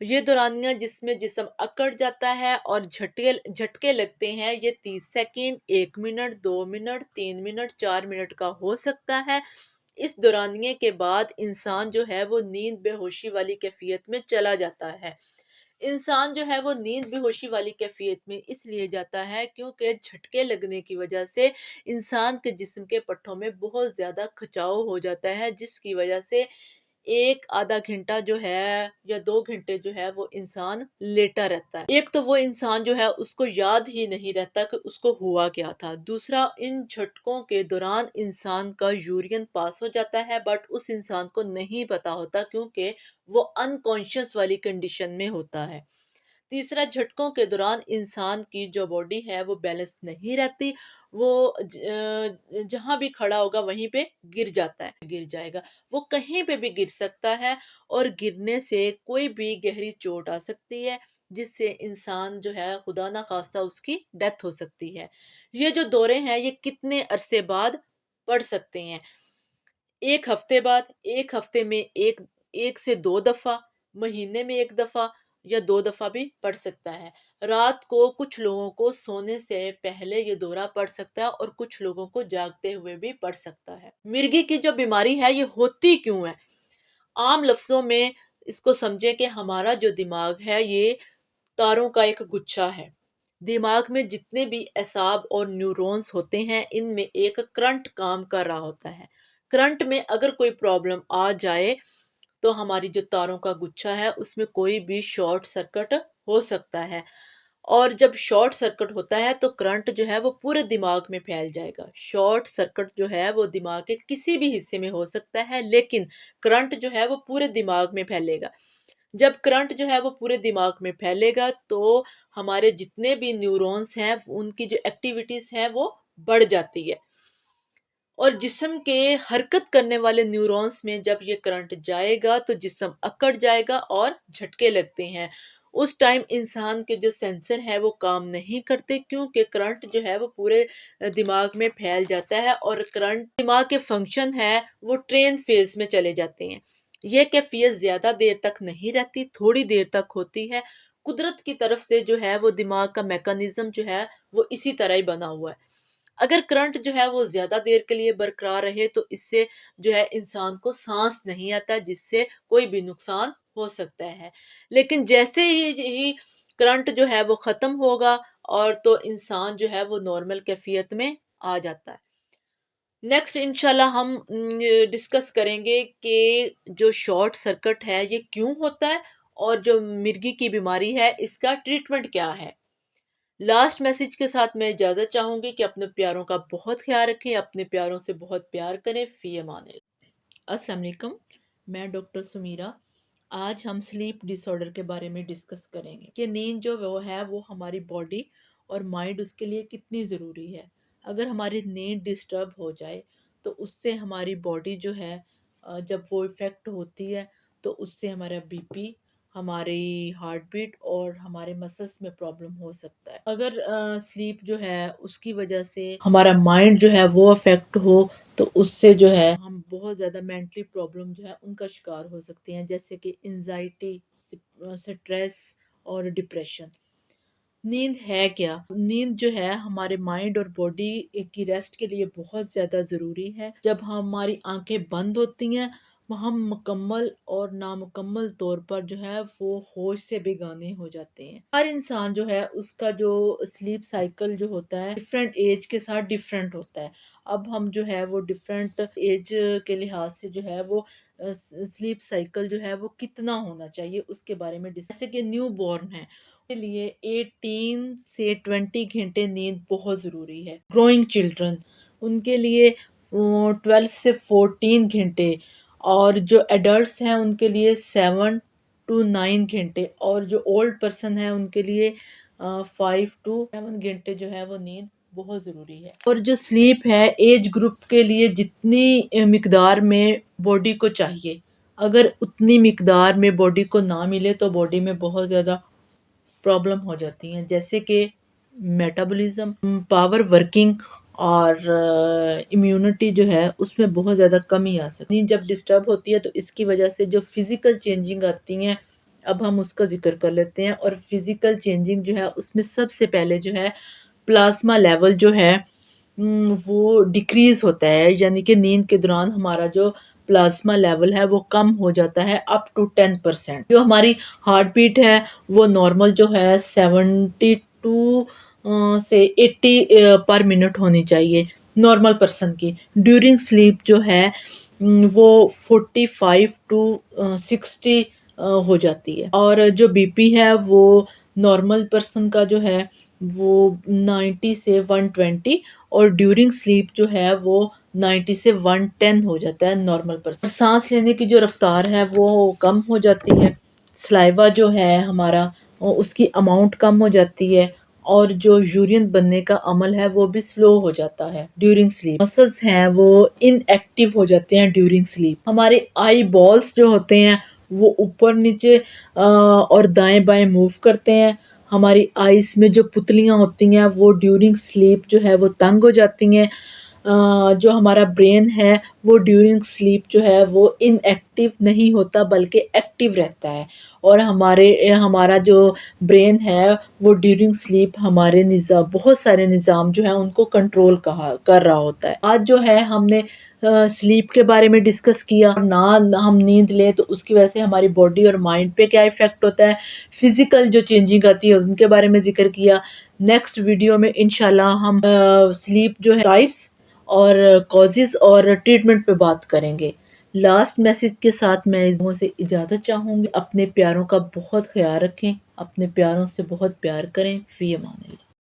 یہ دورانیہ جس میں جسم اکڑ جاتا ہے اور جھٹکے لگتے ہیں، یہ 30 second, 1 minute, 2 minute, 3 minute, 4 minute کا ہو سکتا ہے۔ اس دورانیے کے بعد انسان جو ہے وہ نیند بے ہوشی والی کیفیت میں چلا جاتا ہے۔ انسان جو ہے وہ نیند بے ہوشی والی کیفیت میں اس لیے جاتا ہے کیونکہ جھٹکے لگنے کی وجہ سے انسان کے جسم کے پٹھوں میں بہت زیادہ کھچاؤ ہو جاتا ہے، جس کی وجہ سے 1 آدھا گھنٹہ جو ہے یا 2 گھنٹے جو ہے وہ انسان لیٹا رہتا ہے۔ ایک تو وہ انسان جو ہے اس کو یاد ہی نہیں رہتا کہ اس کو ہوا کیا تھا، دوسرا ان جھٹکوں کے دوران انسان کا یورین پاس ہو جاتا ہے بٹ اس انسان کو نہیں پتا ہوتا کیونکہ وہ انکانشیس والی کنڈیشن میں ہوتا ہے۔ تیسرا، جھٹکوں کے دوران انسان کی جو باڈی ہے وہ بیلنس نہیں رہتی، وہ جہاں بھی کھڑا ہوگا وہیں پہ گر جائے گا، وہ کہیں پہ بھی گر سکتا ہے اور گرنے سے کوئی بھی گہری چوٹ آ سکتی ہے جس سے انسان جو ہے خدا نہ خواستہ اس کی ڈیتھ ہو سکتی ہے۔ یہ جو دورے ہیں یہ کتنے عرصے بعد پڑ سکتے ہیں؟ 1 ہفتے بعد، 1 ہفتے میں ایک سے 2 دفعہ، مہینے میں 1 دفعہ یا 2 دفعہ بھی پڑ سکتا ہے۔ رات کو کچھ لوگوں کو سونے سے پہلے یہ دورہ پڑ سکتا ہے اور کچھ لوگوں کو جاگتے ہوئے بھی پڑ سکتا ہے۔ مرگی کی جو بیماری ہے یہ ہوتی کیوں ہے؟ عام لفظوں میں اس کو سمجھیں کہ ہمارا جو دماغ ہے یہ تاروں کا ایک گچھا ہے۔ دماغ میں جتنے بھی اعصاب اور نیورونز ہوتے ہیں ان میں ایک کرنٹ کام کر رہا ہوتا ہے۔ کرنٹ میں اگر کوئی پرابلم آ جائے تو ہماری جو تاروں کا گچھا ہے اس میں کوئی بھی شارٹ سرکٹ ہو سکتا ہے، اور جب شارٹ سرکٹ ہوتا ہے تو کرنٹ جو ہے وہ پورے دماغ میں پھیل جائے گا۔ شارٹ سرکٹ جو ہے وہ دماغ کے کسی بھی حصے میں ہو سکتا ہے، لیکن کرنٹ جو ہے وہ پورے دماغ میں پھیلے گا۔ جب کرنٹ جو ہے وہ پورے دماغ میں پھیلے گا تو ہمارے جتنے بھی نیورونز ہیں ان کی جو ایکٹیویٹیز ہیں وہ بڑھ جاتی ہے، اور جسم کے حرکت کرنے والے نیورونز میں جب یہ کرنٹ جائے گا تو جسم اکڑ جائے گا اور جھٹکے لگتے ہیں۔ اس ٹائم انسان کے جو سینسر ہیں وہ کام نہیں کرتے، کیونکہ کرنٹ جو ہے وہ پورے دماغ میں پھیل جاتا ہے، اور کرنٹ دماغ کے فنکشن ہے وہ ٹرین فیز میں چلے جاتے ہیں۔ یہ کیفیت زیادہ دیر تک نہیں رہتی، تھوڑی دیر تک ہوتی ہے۔ قدرت کی طرف سے جو ہے وہ دماغ کا میکانزم جو ہے وہ اسی طرح ہی بنا ہوا ہے۔ اگر کرنٹ جو ہے وہ زیادہ دیر کے لیے برقرار رہے تو اس سے جو ہے انسان کو سانس نہیں آتا، جس سے کوئی بھی نقصان ہو سکتا ہے۔ لیکن جیسے ہی کرنٹ جو ہے وہ ختم ہوگا اور تو انسان جو ہے وہ نارمل کیفیت میں آ جاتا ہے۔ نیکسٹ انشاءاللہ ہم ڈسکس کریں گے کہ جو شارٹ سرکٹ ہے یہ کیوں ہوتا ہے، اور جو مرگی کی بیماری ہے اس کا ٹریٹمنٹ کیا ہے۔ لاسٹ میسج کے ساتھ میں اجازت چاہوں گی کہ اپنے پیاروں کا بہت خیال رکھیں، اپنے پیاروں سے بہت پیار کریں۔ فی امان اللہ۔ السلام علیکم، میں ڈاکٹر سمیرہ۔ آج ہم سلیپ ڈس آرڈر کے بارے میں ڈسکس کریں گے کہ نیند جو وہ ہے وہ ہماری باڈی اور مائنڈ اس کے لیے کتنی ضروری ہے۔ اگر ہماری نیند ڈسٹرب ہو جائے تو اس سے ہماری باڈی جو ہے جب وہ افیکٹ ہوتی ہے تو اس سے ہمارا بی پی، ہماری ہارٹ بیٹ اور ہمارے مسلس میں پرابلم ہو سکتا ہے۔ اگر سلیپ جو ہے اس کی وجہ سے ہمارا مائنڈ جو ہے وہ افیکٹ ہو تو اس سے جو ہے ہم بہت زیادہ مینٹلی پرابلم جو ہے ان کا شکار ہو سکتے ہیں، جیسے کہ انزائٹی، سٹریس اور ڈپریشن۔ نیند ہے کیا؟ نیند جو ہے ہمارے مائنڈ اور باڈی کی ریسٹ کے لیے بہت زیادہ ضروری ہے۔ جب ہماری آنکھیں بند ہوتی ہیں ہم مکمل اور نامکمل طور پر جو ہے وہ ہوش سے بیگانے ہو جاتے ہیں۔ ہر انسان جو ہے اس کا جو سلیپ سائیکل جو ہوتا ہے ڈفرینٹ ایج کے ساتھ ڈفرینٹ ہوتا ہے۔ اب ہم جو ہے وہ ڈفرینٹ ایج کے لحاظ سے جو ہے وہ سلیپ سائیکل جو ہے وہ کتنا ہونا چاہیے اس کے بارے میں جیسے کہ نیو بورن ہے کے لیے 18 سے 20 گھنٹے نیند بہت ضروری ہے۔ گروئنگ چلڈرن ان کے لیے 12 سے 14 گھنٹے، اور جو ایڈلٹس ہیں ان کے لیے 7 to 9 گھنٹے، اور جو اولڈ پرسن ہیں ان کے لیے 5 to 7 گھنٹے جو ہے وہ نیند بہت ضروری ہے۔ اور جو سلیپ ہے ایج گروپ کے لیے جتنی مقدار میں باڈی کو چاہیے، اگر اتنی مقدار میں باڈی کو نہ ملے تو باڈی میں بہت زیادہ پرابلم ہو جاتی ہیں، جیسے کہ میٹابولزم، پاور ورکنگ اور امیونٹی جو ہے اس میں بہت زیادہ کمی آ سکتی ہے۔ جب ڈسٹرب ہوتی ہے تو اس کی وجہ سے جو فزیکل چینجنگ آتی ہیں اب ہم اس کا ذکر کر لیتے ہیں، اور فزیکل چینجنگ جو ہے اس میں سب سے پہلے جو ہے پلازما لیول جو ہے وہ ڈیکریز ہوتا ہے، یعنی کہ نیند کے دوران ہمارا جو پلازما لیول ہے وہ کم ہو جاتا ہے اپ ٹو 10%۔ جو ہماری ہارٹ بیٹ ہے وہ نارمل جو ہے 72 سے 80 پر منٹ ہونی چاہیے نارمل پرسن کی۔ ڈیورنگ سلیپ جو ہے وہ 45 to 60 ہو جاتی ہے، اور جو بی پی ہے وہ نارمل پرسن کا جو ہے وہ 90 سے 120، اور ڈیورنگ سلیپ جو ہے وہ 90 سے 110 ہو جاتا ہے نارمل پرسن۔ سانس لینے کی جو رفتار ہے وہ کم ہو جاتی ہے، سلائیوا جو ہے ہمارا اس کی اماؤنٹ کم ہو جاتی ہے، اور جو یورین بننے کا عمل ہے وہ بھی سلو ہو جاتا ہے ڈیورنگ سلیپ۔ مسلز ہیں وہ ان ایکٹیو ہو جاتے ہیں ڈیورنگ سلیپ۔ ہمارے آئی بالز جو ہوتے ہیں وہ اوپر نیچے اور دائیں بائیں موو کرتے ہیں۔ ہماری آئیز میں جو پتلیاں ہوتی ہیں وہ ڈیورنگ سلیپ جو ہے وہ تنگ ہو جاتی ہیں، جو ہمارا برین ہے وہ ڈیورنگ سلیپ جو ہے وہ ان ایکٹیو نہیں ہوتا بلکہ ایکٹیو رہتا ہے، اور ہمارا جو برین ہے وہ ڈیورنگ سلیپ ہمارے بہت سارے نظام جو ہیں ان کو کنٹرول کر رہا ہوتا ہے۔ آج جو ہے ہم نے سلیپ کے بارے میں ڈسکس کیا، نہ ہم نیند لیں تو اس کی وجہ سے ہماری باڈی اور مائنڈ پہ کیا ایفیکٹ ہوتا ہے، فزیکل جو چینجنگ آتی ہے ان کے بارے میں ذکر کیا۔ نیکسٹ ویڈیو میں انشاءاللہ ہم سلیپ جو ہے ٹائپس اور کازز اور ٹریٹمنٹ پہ بات کریں گے۔ لاسٹ میسج کے ساتھ میں اس سے اجازت چاہوں گی۔ اپنے پیاروں کا بہت خیال رکھیں، اپنے پیاروں سے بہت پیار کریں، فی امان اللہ۔